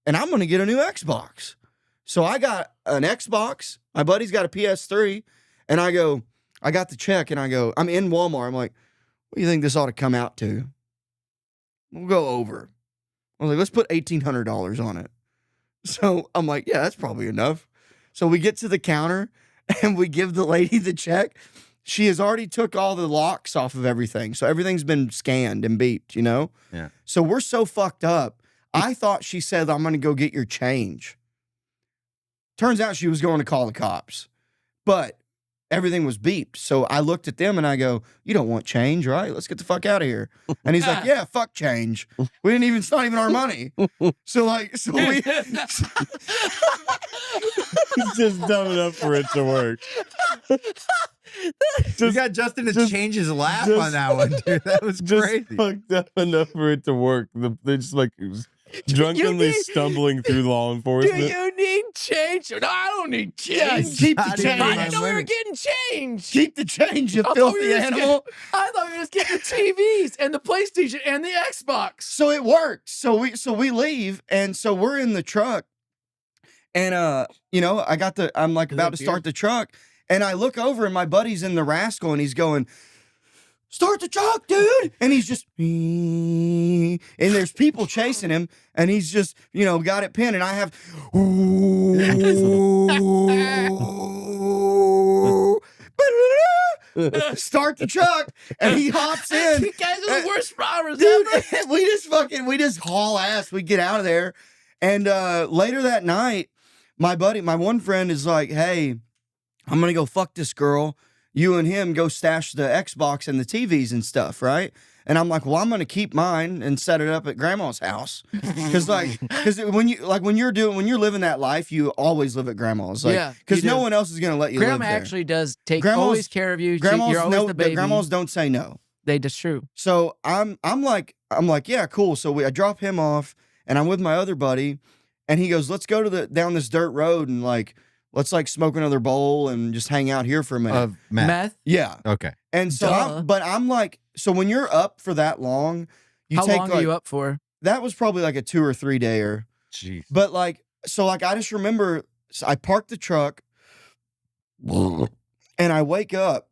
and I'm gonna get a new Xbox. So I got an Xbox. My buddy's got a PS3, and I go, I got the check, and I go, I'm in Walmart. I'm like, what do you think this ought to come out to? We'll go over. I was like, let's put $1,800 on it. So I'm like, yeah, that's probably enough. So we get to the counter and we give the lady the check. She has already took all the locks off of everything. So everything's been scanned and beeped, you know? Yeah. So we're so fucked up. I thought she said, I'm going to go get your change. Turns out she was going to call the cops. But everything was beeped. So I looked at them and I go, you don't want change, right? Let's get the fuck out of here. And he's like, yeah, fuck change. It's not even our money. So we, It's just dumb enough for it to work. You got Justin to change his laugh on that one, dude. That was Just crazy. fucked up enough for it to work. They're just like drunkenly need- stumbling through law Do enforcement. you need change? No, I don't need yeah, change. keep the Not even I change. didn't know we were limits. getting change. Keep the change, you I thought filthy we were just animal. I thought we were just getting the TVs and the PlayStation and the Xbox. So it worked. So we leave, and so we're in the truck, and I'm like about to start the truck, and I look over, and my buddy's in the rascal, and he's going, start the truck, dude. And he's just, and there's people chasing him, and he's just, got it pinned, and I have, start the truck, and he hops in. You guys are the worst robbers Dude, ever. we just haul ass. We get out of there, And later that night, my one friend is like, hey, I'm going to go fuck this girl. You and him go stash the Xbox and the TVs and stuff, right? And I'm like, well, I'm going to keep mine and set it up at grandma's house. Cause when you're living that life, you always live at grandma's. Like, Yeah, cause you no do. one else is going to let you Grandma live there. actually does take Grandma's- always care of you. Grandma's You're always the baby. grandmas don't say no. That's true. So I'm like, yeah, cool. So I drop him off and I'm with my other buddy and he goes, let's go down this dirt road and like, let's like smoke another bowl and just hang out here for a minute. Of meth. Meth. Yeah. Okay. And so Duh. I'm like, so when you're up for that long, How long are you up for? that was probably like a 2 or 3 dayer. Jeez. But like, so like, I just remember I parked the truck and I wake up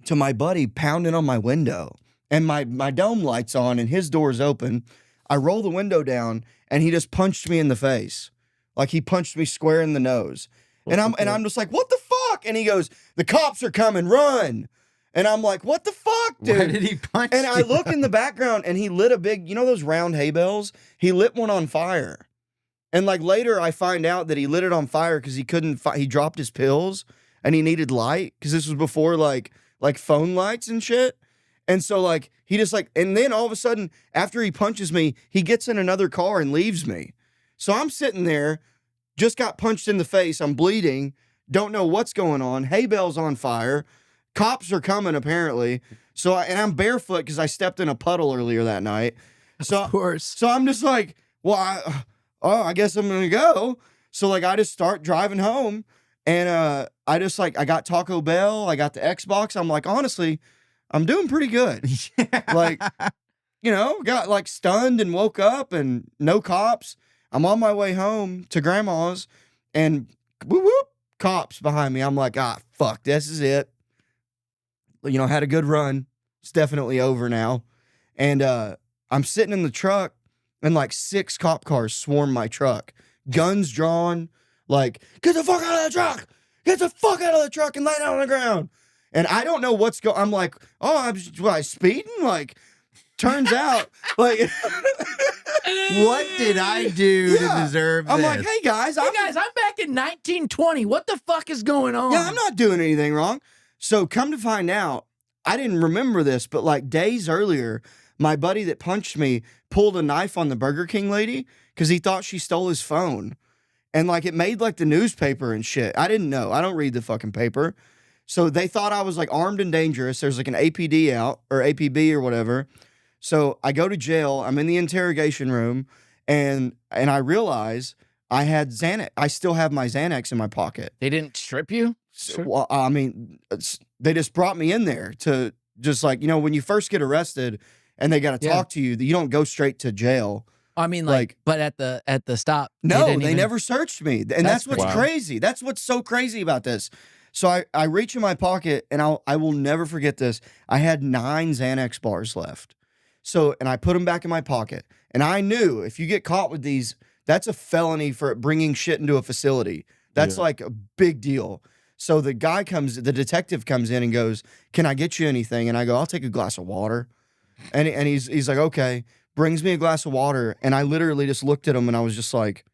to my buddy pounding on my window and my dome light's on and his door's open. I roll the window down and he just punched me in the face. Like he punched me square in the nose. And I'm just like, what the fuck? And he goes, the cops are coming, run. And I'm like, what the fuck, dude? Why did he punch And I you? look in the background and he lit a big, you know those round hay bales? He lit one on fire. And like later I find out that he lit it on fire because he couldn't, he dropped his pills and he needed light because this was before like phone lights and shit. And so like, he just like, and then all of a sudden after he punches me, he gets in another car and leaves me. So I'm sitting there, just got punched in the face. I'm bleeding. Don't know what's going on. Hay bale's on fire. Cops are coming apparently. So and I'm barefoot because I stepped in a puddle earlier that night. So Of course. so I'm just like, well, I guess I'm gonna go. So like I just start driving home, and I just like I got Taco Bell, I got the Xbox. I'm like, honestly, I'm doing pretty good. Like, you know, got like stunned and woke up and no cops. I'm on my way home to grandma's and whoop, whoop, cops behind me. I'm like, fuck, this is it. You know, had a good run. It's definitely over now. And I'm sitting in the truck and like 6 cop cars swarm my truck. Guns drawn, like, get the fuck out of the truck. Get the fuck out of the truck and lay down on the ground. And I don't know what's going. I'm like, oh, I'm speeding? Like, turns out, like, What did I do to Yeah. deserve I'm this? like, hey guys, Hey guys, I'm back in 1920. What the fuck is going on? yeah, I'm not doing anything wrong. So come to find out, I didn't remember this, but like days earlier, my buddy that punched me pulled a knife on the Burger King lady because he thought she stole his phone. And like it made like the newspaper and shit. I didn't know. I don't read the fucking paper. So they thought I was like armed and dangerous. There's like an APD out or APB or whatever. So I go to jail. I'm in the interrogation room and I realize I had Xanax. I still have my Xanax in my pocket. They didn't strip you? So, well, I mean, they just brought me in there to just like, you know, when you first get arrested and they got to Yeah. talk to you, you don't go straight to jail. I mean, Like- but at the stop. No, didn't they even- never searched me. And that's That's what's wow. crazy. That's what's so crazy about this. So I reach in my pocket and I will never forget this. I had 9 Xanax bars left. So, and I put them back in my pocket. And I knew if you get caught with these, that's a felony for bringing shit into a facility. That's Yeah. like a big deal. So the the detective comes in and goes, "Can I get you anything?" And I go, "I'll take a glass of water." And he's like, "Okay." Brings me a glass of water. And I literally just looked at him and I was just like,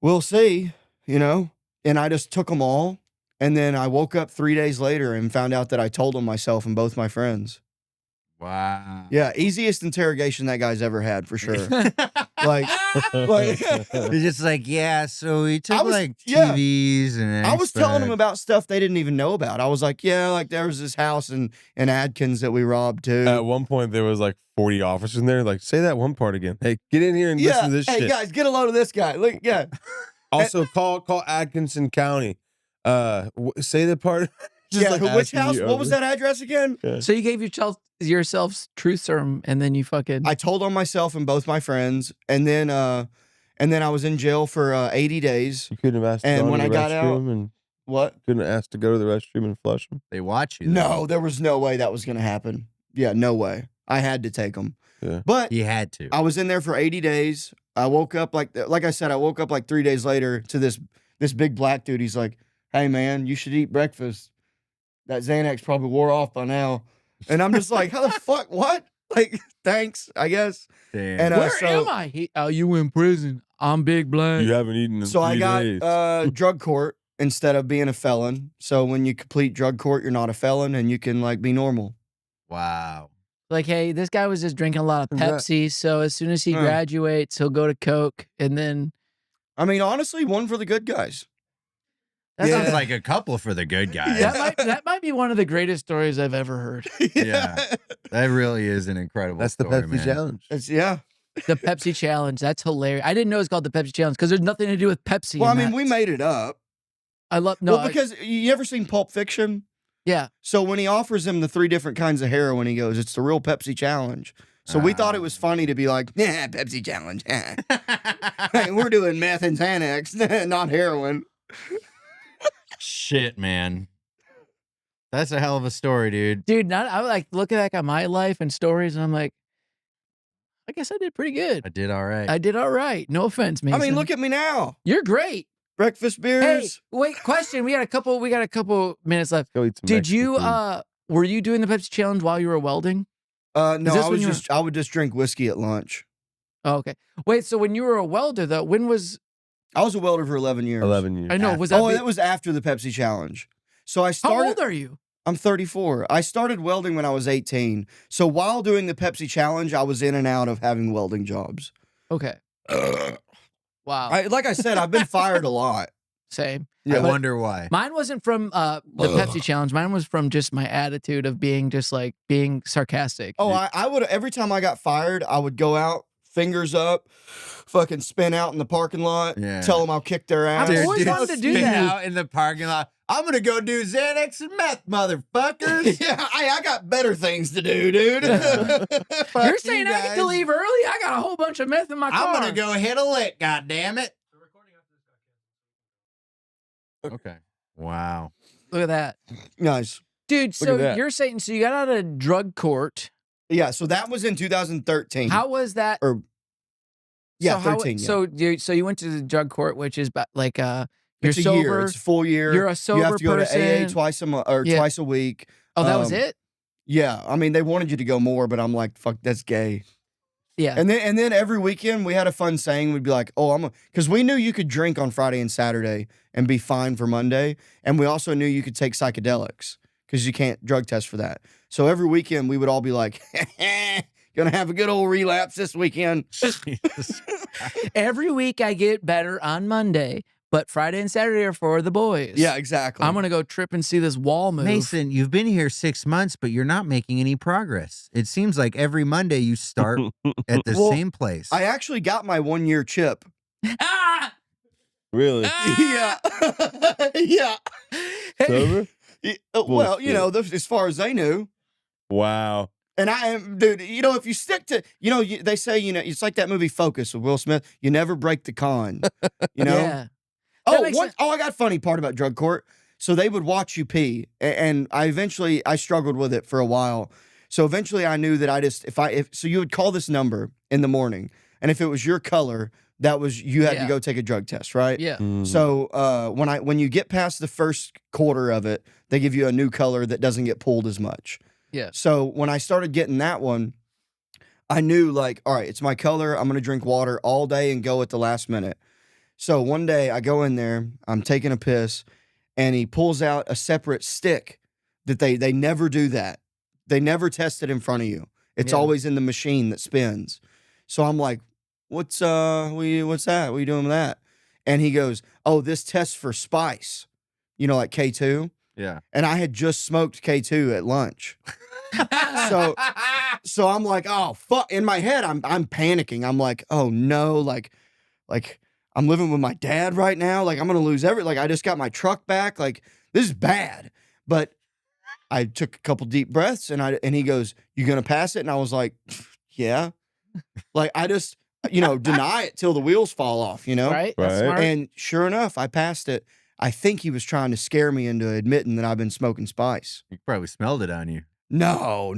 "We'll see," you know? And I just took them all. And then I woke up 3 days later and found out that I told them myself and both my friends. Wow. Yeah, easiest interrogation that guy's ever had for sure. like, They're just like, yeah, so he took was- like yeah. TVs and I was telling them Xbox. about stuff they didn't even know about. I was like, yeah, like there was this house in Adkins that we robbed too. At one point, there was like 40 officers in there. Like, say that one part again. Hey, get in here and yeah, listen to this hey shit. guys, get a load of this guy. Look, yeah. Also, call Atkinson County. Say the part. Just Yeah, like which asking house? you What was over. that address again? So you gave yourself truth serum, and then you fucking. I told on myself and both my friends, and then I was in jail for 80 days. You couldn't have asked And to go when to the I got out- restroom and What? couldn't have asked to go to the restroom and flush them. They watch you. though. No, there was no way that was going to happen. Yeah, no way. I had to take them. Yeah. But You had to. I was in there for 80 days. I woke up like I said, I woke up like 3 days later to this big black dude. He's like, "Hey man, you should eat breakfast. That Xanax probably wore off by now." And I'm just like, "How the fuck? What?" Like, thanks, I guess. Damn. And Where so am I? Oh, you in prison. I'm Big Black. You haven't eaten in so I 3 got days. drug court instead of being a felon. So when you complete drug court, you're not a felon and you can like be normal. Wow. Like, hey, this guy was just drinking a lot of Congrats. Pepsi. So as soon as he Yeah. graduates, he'll go to Coke. And then I mean, honestly, one for the good guys. that Sounds sounds like a couple for the good guys. that might be one of the greatest stories I've ever heard. Yeah. That really is an incredible That's the story, Pepsi man. challenge. Yeah. The Pepsi challenge. That's hilarious. I didn't know it's called the Pepsi challenge because there's nothing to do with Pepsi. Well, I in mean, that. we made it up. I love no. Well, because you ever seen Pulp Fiction? yeah. So when he offers him the 3 different kinds of heroin, he goes, "It's the real Pepsi challenge." So we thought it was funny to be like, "Yeah, Pepsi challenge. Hey, we're doing meth and Xanax, not heroin." Shit, man. That's a hell of a story, dude. Dude, I like looking back at my life and stories, and I'm like, I guess I did pretty good. I did all right. I did all right. No offense, Mason. I mean, look at me now. You're great. Breakfast Hey, beers. wait, question. We got a couple minutes left. Go eat some Did Mexican you food. were you doing the Pepsi challenge while you were welding? No, this I when you were- I would just drink whiskey at lunch. Oh, okay. Wait, so when you were a welder though, when was I was a welder for 11 years. 11 years. I know, was that Oh, be- that was after the Pepsi challenge. So I how started. old are you? I'm 34. I started welding when I was 18. So while doing the Pepsi challenge, I was in and out of having welding jobs. Okay. Wow. Like I said, I've been fired a lot. Same. I But wonder why. Mine wasn't from the Pepsi challenge. Mine was from just my attitude of being just like being sarcastic. Oh, I would, every time I got fired, I would go out, fingers up, fucking spin out in the parking lot, Yeah. tell them I'll kick their ass. I've always wanted to do spin that. out in the parking lot. I'm gonna go do Xanax and meth, motherfuckers. Yeah, I got better things to do, dude. Fuck You're you saying I get to guys. leave early? I got a whole bunch of meth in my car. I'm gonna go hit a lick, goddammit. Okay. Wow. Look at that. Nice. Dude, Look so at that. you're saying so you got out of drug court. Yeah, so that was in 2013. How was that? Or yeah, so how- 13. Yeah. So you went to the drug court, which is like you're it's a sober. year. It's a full year. You're a You sober have to go person. to AA twice a month or Yeah. twice a week. Oh, that was um, it? Yeah, I mean they wanted you to go more, but I'm like, fuck, that's gay. Yeah. And then every weekend we had a fun saying. We'd be like, oh, because we knew you could drink on Friday and Saturday and be fine for Monday, and we also knew you could take psychedelics because you can't drug test for that. So every weekend we would all be like, gonna have a good old relapse this weekend. Jesus. Every week I get better on Monday, but Friday and Saturday are for the boys. Yeah, exactly. I'm gonna go trip and see this wall move. Mason, you've been here 6 months, but you're not making any progress. It seems like every Monday you start at the Well, same place. I actually got my 1 year chip. Ah! Really? Yeah, yeah. Sober? Well, you know, as far as they knew. Wow. And I am, dude, you know, if you stick to, you know, they say, you know, it's like that movie Focus with Will Smith. You never break the con, you know? Yeah. Oh, That makes one, sense. oh, I got a funny part about drug court. So they would watch you pee. And I struggled with it for a while. So eventually I knew that so you would call this number in the morning. And if it was your color, you had to Yeah. go take a drug test, right? Yeah. Mm. So when you get past the first quarter of it, they give you a new color that doesn't get pulled as much. Yeah. So when I started getting that one, I knew like, all right, it's my color. I'm gonna drink water all day and go at the last minute. So one day I go in there, I'm taking a piss, and he pulls out a separate stick that they never do that. They never test it in front of you. It's Yeah. always in the machine that spins. So I'm like, what's that? What are you doing with that? And he goes, oh, this tests for spice. You know, like K2. yeah. And I had just smoked K2 at lunch. So I'm like, oh fuck. In my head, I'm panicking. I'm like, oh no, like I'm living with my dad right now. Like I'm gonna lose I just got my truck back. Like this is bad. But I took a couple deep breaths and he goes, you gonna pass it? And I was like, yeah. Like I just, deny it till the wheels fall off, Right? That's Right. smart. And sure enough, I passed it. I think he was trying to scare me into admitting that I've been smoking spice. You probably smelled it on you. No.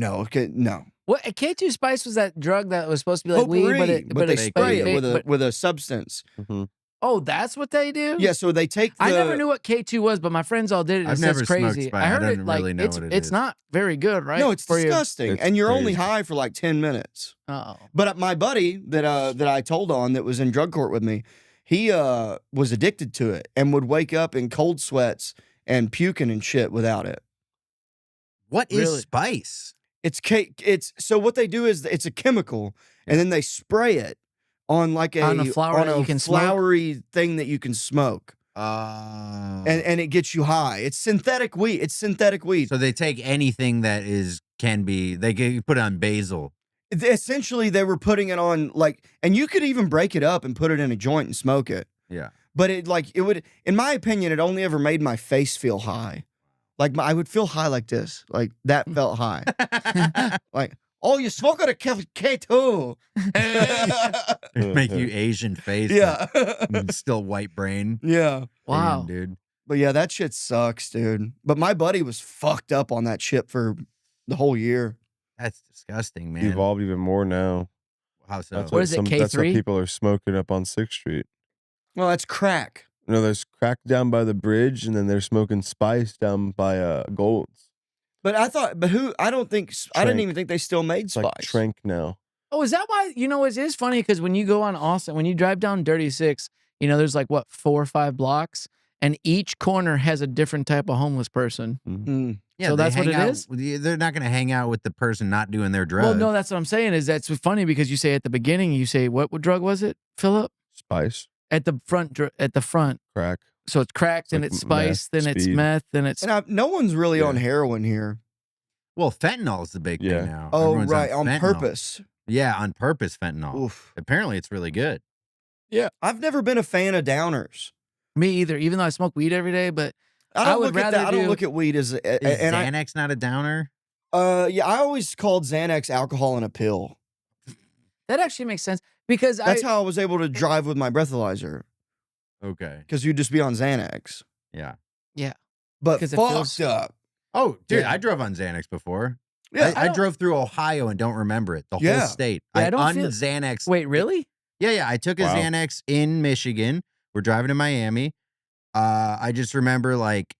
What K2 spice was that drug that was supposed to be like weed, Potpourri, but they it spray it sprayed- with a substance. Mhm. Oh, that's what they do? Yeah, so they take the. I never knew what K2 was, but my friends all did it. And I've it never says smoked crazy. Spice. I I heard don't it like really know what it it's is. not very good, right? No, it's for you? disgusting, It's and you're only crazy. high for like 10 minutes. Oh. But my buddy that I told on that was in drug court with me, he was addicted to it and would wake up in cold sweats and puking and shit without it. What is Really? spice? It's so what they do is it's a chemical, and then they spray it on like On a flower that you can smoke? flowery thing that you can smoke, Uh, and it gets you high. It's synthetic weed. It's synthetic weed. so they take anything that they can put it on basil. Essentially, they were putting it on like, and you could even break it up and put it in a joint and smoke it. Yeah. But it would, in my opinion, it only ever made my face feel high. Like I would feel high like this, like that felt high. Like, oh, you smoking a K2? Make you Asian face. Yeah, but still white brain. yeah. Wow. Damn, dude. But yeah, that shit sucks, dude. But my buddy was fucked up on that shit for the whole year. That's disgusting, man. Evolved even more now. How so? That's What is it, That's what K3? people are smoking up on 6th Street. Well, that's crack. No, there's crack down by the bridge, and then they're smoking spice down by Gold's. But I didn't even think they still made It's spice. like Trank now. Oh, is that why? You know, it is funny because when you go on Austin, when you drive down Dirty Six, you know, there's like what 4 or 5 blocks, and each corner has a different type of homeless person. Mm. Yeah, So they that's what hang it out is? They're not going to hang out with the person not doing their drugs. Well, no, that's what I'm saying. Is that's funny because you say at the beginning, you say what drug was it, Phillip? Spice, At the front, crack. so it's cracked, then Like it's spice, meth, then it's speed. meth, then it's And no one's really Yeah. on heroin here. Well, fentanyl is the big Yeah. thing now. Oh, Everyone's right, on fentanyl. purpose. Yeah, on purpose fentanyl. Oof. Apparently, it's really good. Yeah, I've never been a fan of downers. me either. Even though I smoke weed every day, but I I don't would look at rather that. I don't do- look at weed as, Is and Xanax not a downer? yeah, I always called Xanax alcohol in a pill. that actually makes sense because That's how I was able to drive with my breathalyzer Okay. because you'd just be on Xanax. Yeah. But 'Cause it fucked feels- up. Oh, dude, Yeah. I drove on Xanax before. Yeah, I drove through Ohio and don't remember it. The Yeah. whole state. Yeah, I I don't feel- un-Xanax. Wait, really? Yeah. I took a Wow. Xanax in Michigan. We're driving to Miami. I just remember like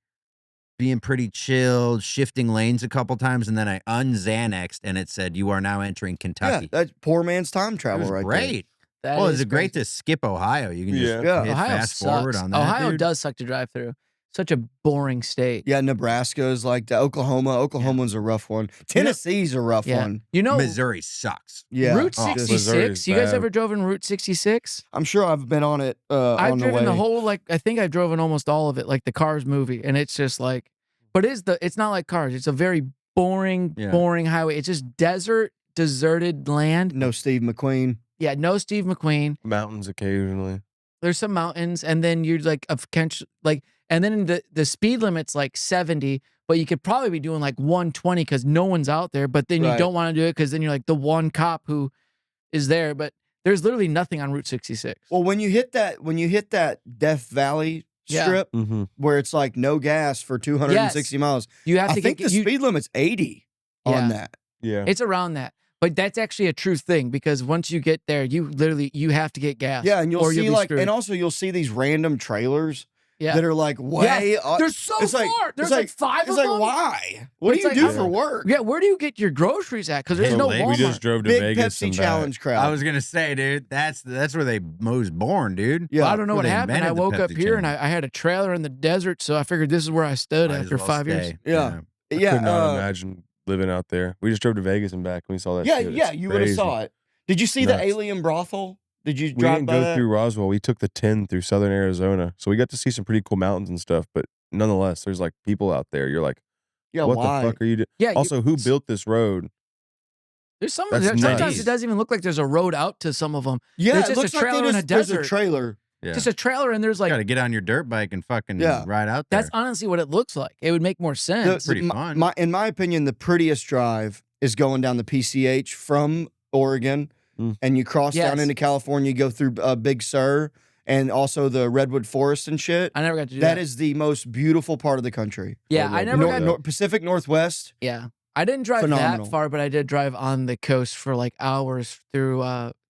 being pretty chilled, shifting lanes a couple times, and then I un-Xanaxed and it said, "You are now entering yeah, Kentucky." that's poor man's time It travel, was right great. That Well, is is it great crazy. to skip Ohio? You can just Yeah. hit Ohio fast forward sucks. on that. Ohio dude. does suck to drive through. Such a boring state. there. Yeah, Nebraska is like that. Oklahoma's a rough one. Tennessee's a rough Yeah. one. You know, Missouri sucks. Yeah, Route Oh, just- 66. You guys bad. ever drove in Route 66? I'm sure I've been on it. I've on the driven way. the whole I think I've driven almost all of it, like the Cars movie, and it's just like, but it's not like Cars. It's a very boring, Yeah. boring highway. It's just desert, deserted land. No Steve McQueen. Yeah, no Steve McQueen. Mountains occasionally. There's some mountains, and then you're like and then the speed limit's like 70, but you could probably be doing like 120 because no one's out there. But then you Right. don't want to do it because then you're like the one cop who is there. But there's literally nothing on Route 66. Well, when you hit that Death Valley Yeah. strip Mm-hmm. where it's like no gas for 260 miles, You have I to think get the speed limit's 80 Yeah. on that. Yeah. It's around that. But that's actually a true thing because once you get there, you have to get gas. Yeah, and you'll or see be like, screwed. and also you'll see these random trailers yeah. that are like way up. They're so it's like- far. There's it's like 5 It's of like, them. why? What do It's you like- do Yeah. for work? Yeah, where do you get your groceries at? Because there's Hey, no Lake, Walmart. We just drove to Big Vegas Pepsi and back. challenge crowd. I was gonna say, dude, that's where they was born, dude. yeah. Well, I don't know where what they happened. I invented the woke up Pepsi here and challenge. I had a trailer in the desert, so I figured this is where I stood Might as after well 5 years. stay. Yeah. I yeah, could not imagine living out there. We just drove to Vegas and back. And we saw that. yeah, shit. yeah. It's You would have crazy. saw it. Did you see Nuts. the alien brothel? Did you We drive didn't by go that? through Roswell. We took the 10 through southern Arizona. So we got to see some pretty cool mountains and stuff. But nonetheless, there's like people out there. You're like, Yeah, what why? the fuck are you doing? Yeah. Also, who built this road? there's some. That's Sometimes nuts. it doesn't even look like there's a road out to some of them. Yeah, There's it just a looks like trailer in a there's a desert. trailer. Yeah. Just a trailer, and there's like Got to get on your dirt bike and fucking Yeah. ride out there. that's honestly what it looks like. It would make more sense. pretty my- fun. in my opinion, the prettiest drive is going down the PCH from Oregon, Mm. and you cross down Yes. into California. You go through Big Sur and also the redwood forest and shit. I never got to do That that. is the most beautiful part of the country. Yeah, Oh, I no, never no, got. Pacific Northwest. Yeah, I didn't drive Phenomenal. that far, but I did drive on the coast for like hours through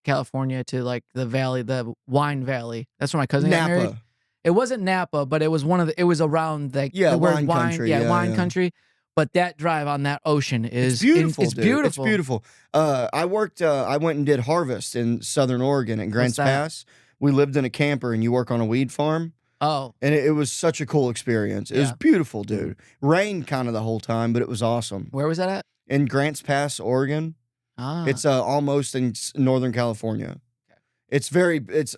California to like the valley, the wine valley. That's where my cousin got married. Napa. It wasn't Napa, but it was it was around the where wine country. Yeah, wine yeah. country. But that drive on that ocean is It's beautiful. It's dude. beautiful. It's beautiful. I went and did harvest in Southern Oregon at Grants that? Pass. We lived in a camper, and you work on a weed farm. Oh, And it was such a cool experience. It was beautiful, dude. Rained kind of the whole time, but it was awesome. where was that at? In Grants Pass, Oregon. Ah, It's almost in Northern California. It's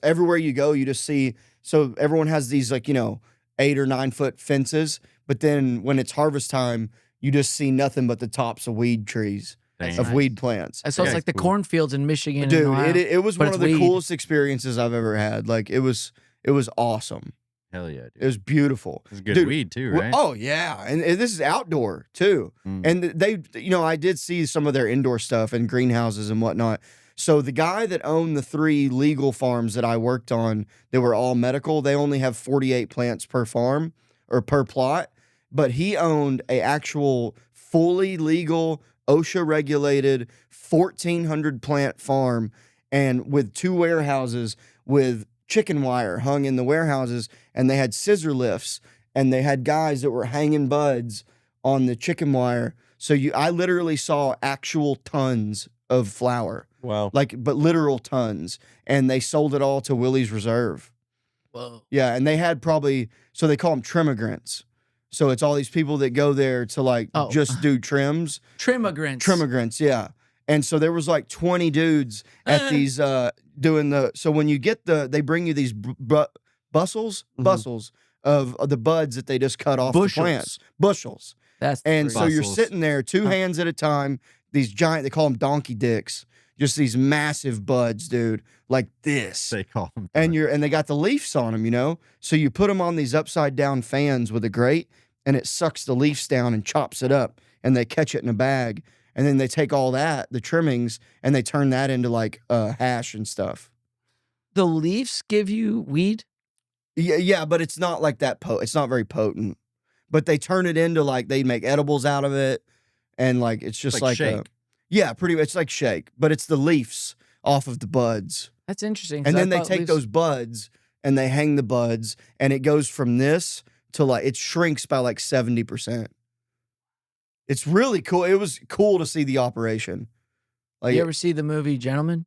everywhere you go, you just see. So everyone has these 8 or 9 foot fences, but then when it's harvest time, you just see nothing but the tops of weed trees, Damn. of weed plants. so it's like the cornfields in Michigan. Dude, and Ohio, it was but one of it's the weed. coolest experiences I've ever had. Like it was awesome. Hell yeah, dude. It was beautiful. It's good Dude, weed too, Well, right? oh yeah, and this is outdoor too. And they, I did see some of their indoor stuff and greenhouses and whatnot. So the guy that owned the 3 legal farms that I worked on, they were all medical. They only have 48 plants per farm or per plot, but he owned a actual fully legal OSHA regulated 1,400 plant farm, and with 2 warehouses with chicken wire hung in the warehouses, and they had scissor lifts, and they had guys that were hanging buds on the chicken wire. So I literally saw actual tons of flour, Wow. but literal tons, and they sold it all to Willie's Reserve. Whoa. Yeah, and they had so they call them trimmigrants. So it's all these people that go there to just do trims. Trimmigrants. Yeah. And so there was 20 dudes at these doing so when you get they bring you these bustles of the buds that they just cut off the plants. Bushels. That's And crazy. so you're Bustles. sitting there 2 hands at a time, these giant, they call them donkey dicks, just these massive buds, dude, like this. They call them. And they got the leaves on them, So you put them on these upside down fans with a grate, and it sucks the leaves down and chops it up, and they catch it in a bag, and then they take all that, the trimmings, and they turn that into hash and stuff. The Leafs give you weed? Yeah, but it's not like that it's not very potent. But they turn it into they make edibles out of it, and it's just Like shake. pretty much it's like shake, but it's the leaves off of the buds. That's interesting. 'cause And I then they thought take leaves- those buds and they hang the buds, and it goes from this to it shrinks by 70%. It's really cool. It was cool to see the operation. You ever see the movie Gentleman?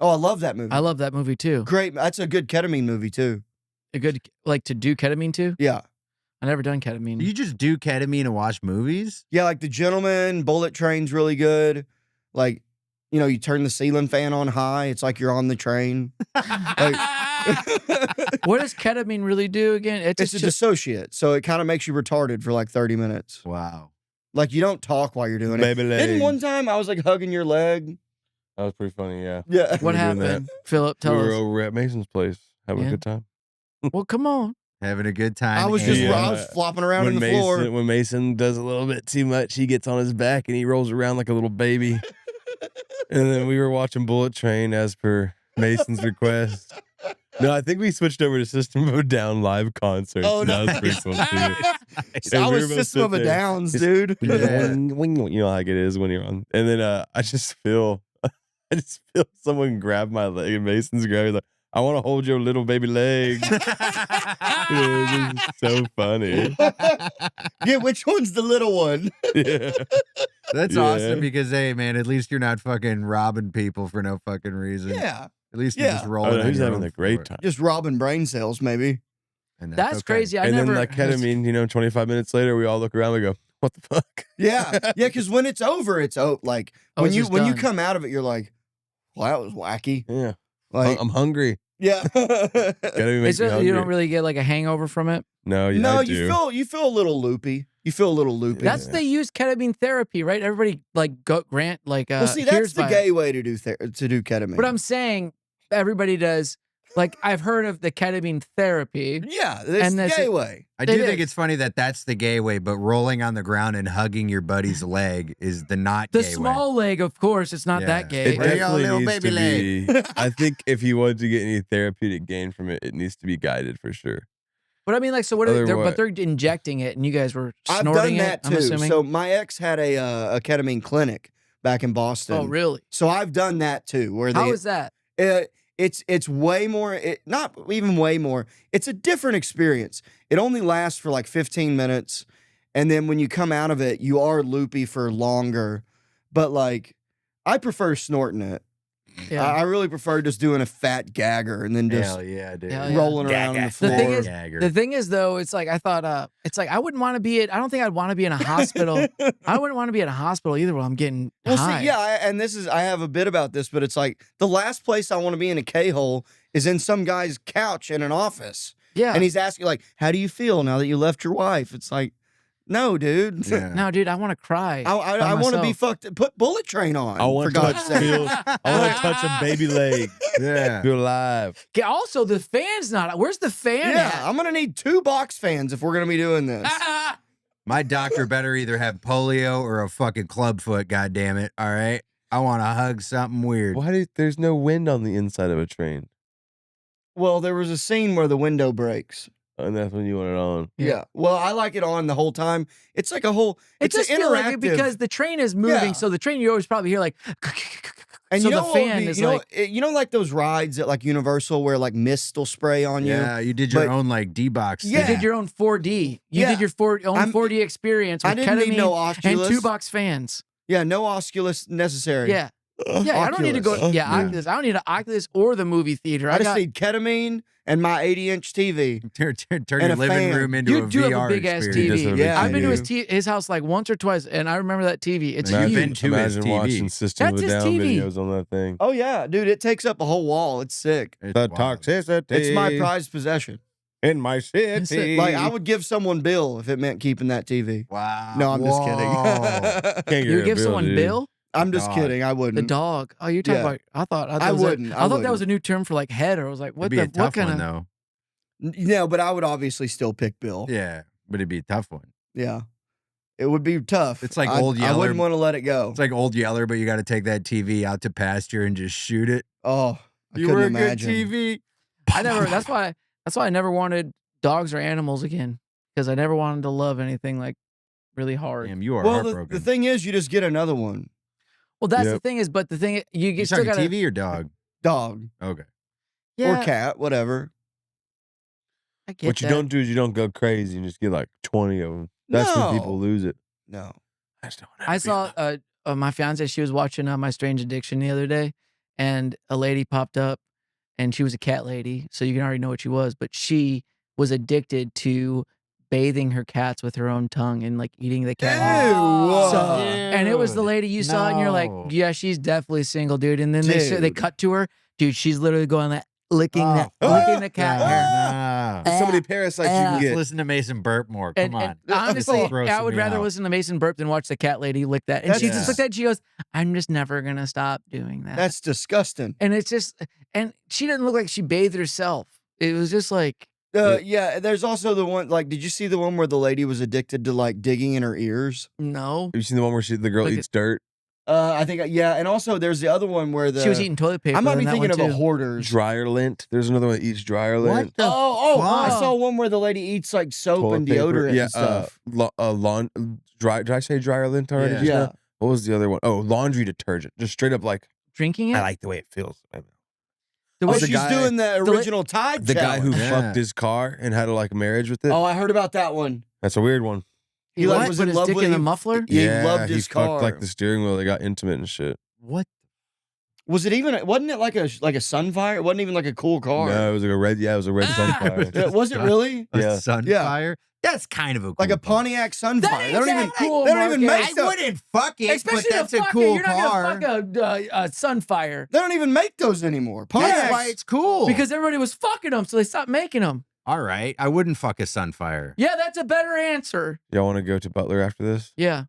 Oh, I love that movie. I love that movie too. Great. That's a good ketamine movie too. A good to do ketamine too? Yeah. I never done ketamine. Do you just do ketamine and watch movies? Yeah, The Gentleman, Bullet Train's really good. You turn the ceiling fan on high. It's like you're on the train. What does ketamine really do again? It's a dissociate, so it kind of makes you retarded for 30 minutes. Wow. You don't talk while you're doing Baby it. legs. Didn't one time I was hugging your leg? That was pretty funny, yeah. Yeah. What we were doing happened? Phillip, tell we were us. over at Mason's place having Yeah. a good time. Well, come on. Having a good time. I was and- just Yeah. I was flopping around in the Mason, floor. When Mason does a little bit too much, he gets on his back and he rolls around like a little baby. And then we were watching Bullet Train as per Mason's request. No, I think we switched over to System of a Down live concert. Oh, That was nice. pretty cool too. I And we was were both System of a sitting there. Downs, dude. Yeah. You know how it is when you're on. And then I just feel someone grab my leg, and Mason's grabbing like, I want to hold your little baby leg. It was so funny. Yeah, which one's the little one? Yeah. That's Yeah. awesome because, hey, man, at least you're not fucking robbing people for no fucking reason. Yeah. At least you're Yeah. just Oh, rolling. no, on he's your having own a great for it. time. Just robbing brain cells, maybe. And That's okay. crazy. I And never. then like ketamine, 25 minutes later, we all look around and go, what the fuck? Yeah. Yeah, because when it's over, it's Oh, when it's you just when you done. come out of it, you're like, well, that was wacky. Yeah. Like, I'm hungry. yeah. Ketamine makes Is me it, hungry. you don't really get a hangover from it? No, yeah, No, I you do. feel a little loopy. You feel a little loopy. That's they use ketamine therapy, right? Everybody grant well, see, hears that's the by it. gay way to do ketamine. But I'm saying everybody does. I've heard of the ketamine therapy. yeah, it's And the that's gay it. way. I do It think is. it's funny that that's the gay way, but rolling on the ground and hugging your buddy's leg is the not The gay small leg, of course, it's not Yeah. that gay. It Where your definitely little needs baby to be. I think if you want to get any therapeutic gain from it, it needs to be guided for sure. But I mean, so what? Are they, Otherwise- but they're injecting it, and you guys were I've snorting done that it. I'm too. assuming. So my ex had a ketamine clinic back in Boston. Oh, really? So I've done that too. Where How they, is that? It's way more. Not even way more. It's a different experience. It only lasts for like 15 minutes, and then when you come out of it, you are loopy for longer. But like, I prefer snorting it. Yeah. I really prefer just doing a fat gagger and then just Hell yeah, dude. Hell yeah. rolling around on the floor. The thing is, though, it's like I thought. It's like I wouldn't want to be at. I don't think I'd want to be in a hospital. I wouldn't want to be at a hospital either while I'm getting high. See, yeah, and I have a bit about this, but it's like the last place I want to be in a K-hole is in some guy's couch in an office. Yeah. And he's asking like, "How do you feel now that you left your wife?" It's like, no, dude. Yeah. No, dude, I want to cry. I want to be fucked. Put Bullet Train on. I want for to God's touch sake. I want to touch a baby leg. Yeah. Feel alive. Okay, also, the fan's not. Where's the fan Yeah, at? I'm gonna need 2 box fans if we're gonna be doing this. My doctor better either have polio or a fucking clubfoot, goddammit. All right. I want to hug something weird. There's no wind on the inside of a train? Well, there was a scene where the window breaks. And that's when you want it on. Yeah. Well, I like it on the whole time. It's like a whole. It It's just an feels like interactive it because the train is moving, Yeah. so the train you always probably hear like. And so you know the what would fan be- is you know, like. you know, like those rides at like Universal where like mist will spray on you. Yeah, you did your But- own like D-box. Yeah. You did your own 4D. You Yeah. did your own I'm- 4D experience with I didn't ketamine need no and Oculus. 2-box fans. Yeah, no Oculus necessary. Yeah. Yeah, I don't need to go. Oculus. Yeah, Oculus. I don't need an Oculus or the movie theater. I just got. need ketamine and my 80-inch TV. Turn And your a living fan. room into You a do have a VR big-ass experience. TV. Yeah, I've been to dude. his house like once or twice, and I remember that TV. It's You've huge. been to his Imagine TV. watching System of That's a his Down TV. videos on that thing. Oh yeah, dude, it takes up a whole wall. It's sick. It's The wild. toxicity. It's my prized possession. in my It's city. Like I would give someone Bill if it meant keeping that TV. Wow. No, I'm just Whoa. kidding. Can't get You would a give bill, someone dude. Bill? I'm just dog. kidding. I The wouldn't. dog. Oh, you're talking Yeah. about. I thought I wouldn't. I thought that was a new term for like head, or I was like, what It'd be a the tough what kind one, of? though. No, but I would obviously still pick Bill. Yeah, but it'd be a tough one. Yeah. It would be tough. It's like I- Old I Yeller. wouldn't want to let it go. It's like Old Yeller, but you got to take that TV out to pasture and just shoot it. Oh, I You couldn't were a imagine. good TV. I never. That's why I never wanted dogs or animals again, because I never wanted to love anything like really hard. Damn, you are Well, heartbroken. the thing is, you just get another one. Well, that's the Yep. thing is, but the thing you you still talking got TV or dog? Dog Okay. yeah, or cat, whatever. I get What you that. don't do is you don't go crazy and just get like 20 of them. That's when people No. lose it. No. I saw my fiance. She was watching My Strange Addiction the other day, and a lady popped up, and she was a cat lady, so you can already know what she was. But she was addicted to bathing her cats with her own tongue and like eating the cat. hair. Ew. So, and it was the lady you saw, and you're like, No. yeah, she's definitely single, dude. And then they Dude. cut to her, dude. She's literally going like licking Oh, licking the cat hair. Nah. There's so many parasites you can Let's get. listen to Mason burp more. Come on. And honestly, It's grossing I would me rather out. listen to Mason burp than watch the cat lady lick that. And she That's- just looked at it and she goes, I'm just never going to stop doing that. That's disgusting. and it's just, and she didn't look like she bathed herself. It was just like, Yeah, there's also the one, like, did you see the one where the lady was addicted to, like, digging in her ears? no. Have you seen the one where the girl Look eats dirt? I think, yeah, and also there's the other one where She was eating toilet paper. I might in be that thinking one of a too. hoarder's. Dryer lint. There's another one that eats dryer What lint. the I fuck? saw one where the lady eats, like, soap Toilet and paper. deodorant Yeah, and stuff. did I say dryer lint already? Yeah. just Yeah. now? What was the other one? Oh, laundry detergent. Just straight up like, Drinking it? I like the way it feels. the Oh, way the she's guy- doing the the- original Tide The guy who challenge. Yeah. fucked his car and had like a marriage with it. Oh, I heard about that one. That's a weird one. he he, like, what? was Put in his love dick with in the him. muffler? Yeah, he loved he his fucked car. like the steering wheel. They got intimate and shit. What? Was it even? Wasn't it like a Sunfire? It wasn't even like a cool car. No, it was like a red. Yeah, it was a red Sunfire. Yeah, was it really? A Yeah. Sunfire? That's kind of a cool Like a car. Pontiac Sunfire. That They don't ain't even. cool, They don't even Marcus. make I those. wouldn't fuck it, Especially but that's the a fucker. cool You're car. not going to fuck a Sunfire. They don't even make those anymore. That's Pontiacs. why it's cool. Because everybody was fucking them, so they stopped making them. all right, I wouldn't fuck a Sunfire. Yeah, that's a better answer. Y'all want to go to Butler after this? Yeah.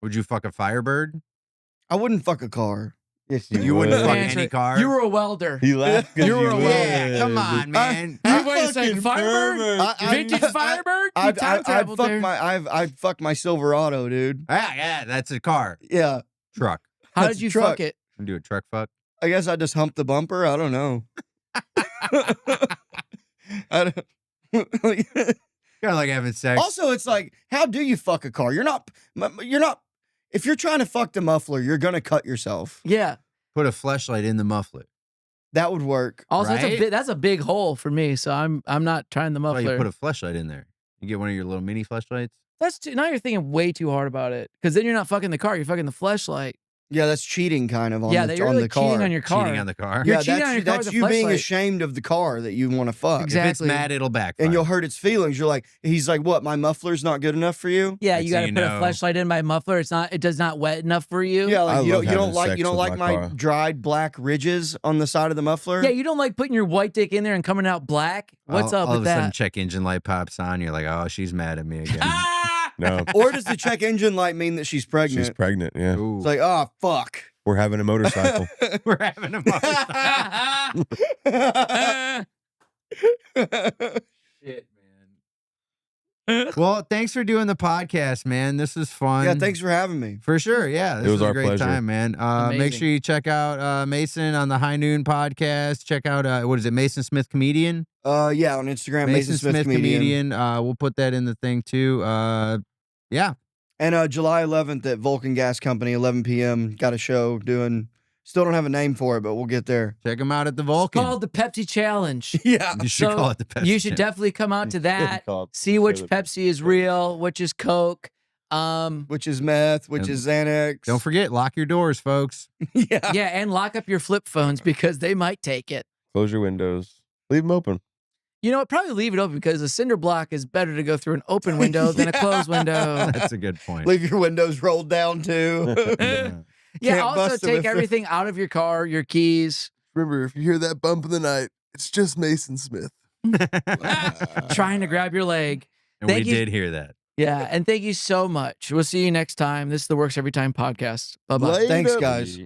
Would you fuck a Firebird? I wouldn't fuck a car. Yes, You wouldn't fuck Answer. any car? You were a welder. He laughed. 'cause You were you a would. yeah, come on, man. You wait a second, fucking Firebird? pervert. Vintage Firebird? You I'd time traveled fuck there. I'd fuck my Silverado, dude. Yeah, that's a car. Yeah. Truck. How That's did a you truck. fuck it? Do a truck fuck. I guess I just humped the bumper. I don't know. I don't, Kind of like having sex. also, it's like, how do you fuck a car? You're not. If you're trying to fuck the muffler, you're gonna cut yourself. Yeah. Put a fleshlight in the muffler. That would work. Also, Right? that's a big hole for me, so I'm not trying the That's why you muffler. put a fleshlight in there. You get one of your little mini fleshlights. Now you're thinking way too hard about it, because then you're not fucking the car, you're fucking the fleshlight. Yeah, that's cheating kind of on Yeah, the, you're on really the car. cheating on your car. Cheating on the car. You're Yeah, cheating on your car with that's a you being fleshlight. ashamed of the car that you want to fuck. Exactly. If it's mad, it'll backfire. And you'll hurt its feelings. You're like, he's like, what? My muffler's not good enough for you? Yeah, Next you got to thing put you a know- fleshlight in my muffler. It does not wet enough for you. Yeah, I like you love don't having like sex you don't with like my my car. dried black ridges on the side of the muffler. Yeah, you don't like putting your white dick in there and coming out black. What's up all with of a sudden, that? check engine light pops on. You're like, oh, she's mad at me again. No, Or does the check engine light mean that she's pregnant? she's pregnant. Yeah, Ooh, It's like, oh fuck. we're having a motorcycle. we're having a Shit, man. Well, thanks for doing the podcast, man. This is fun. Yeah, thanks for having me. For sure. Yeah. This was a our great pleasure. time, man. Make Amazing. sure you check out Mason on the High Noon podcast. Check out what is it, Mason Smith Comedian? Yeah, on Instagram, Mason Smith comedian. We'll put that in the thing too. Yeah. And July 11th at Vulcan Gas Company, 11 p.m. Got a show doing. Still don't have a name for it, but we'll get there. Check them out at the It's Vulcan. called the Pepsi Challenge. Yeah. You should So, call it the Pepsi. You should Challenge. definitely come out to that. Call it See which the Pepsi is real, which is Coke. Which is meth, which And is Xanax. Don't forget, lock your doors, folks. Yeah. Yeah, and lock up your flip phones because they might take it. Close your windows. Leave them open. You know what? Probably leave it open because a cinder block is better to go through an open window than a closed window. That's a good point. Leave your windows rolled down too. Yeah. Yeah, Can't also bust 'em if take they're- everything out of your car, your keys. Remember, if you hear that bump in the night, it's just Mason Smith. Trying to grab your leg. And we Thank you. did hear that. Yeah, and thank you so much. We'll see you next time. This is the Works Every Time podcast. Bye bye. Later. Thanks, guys.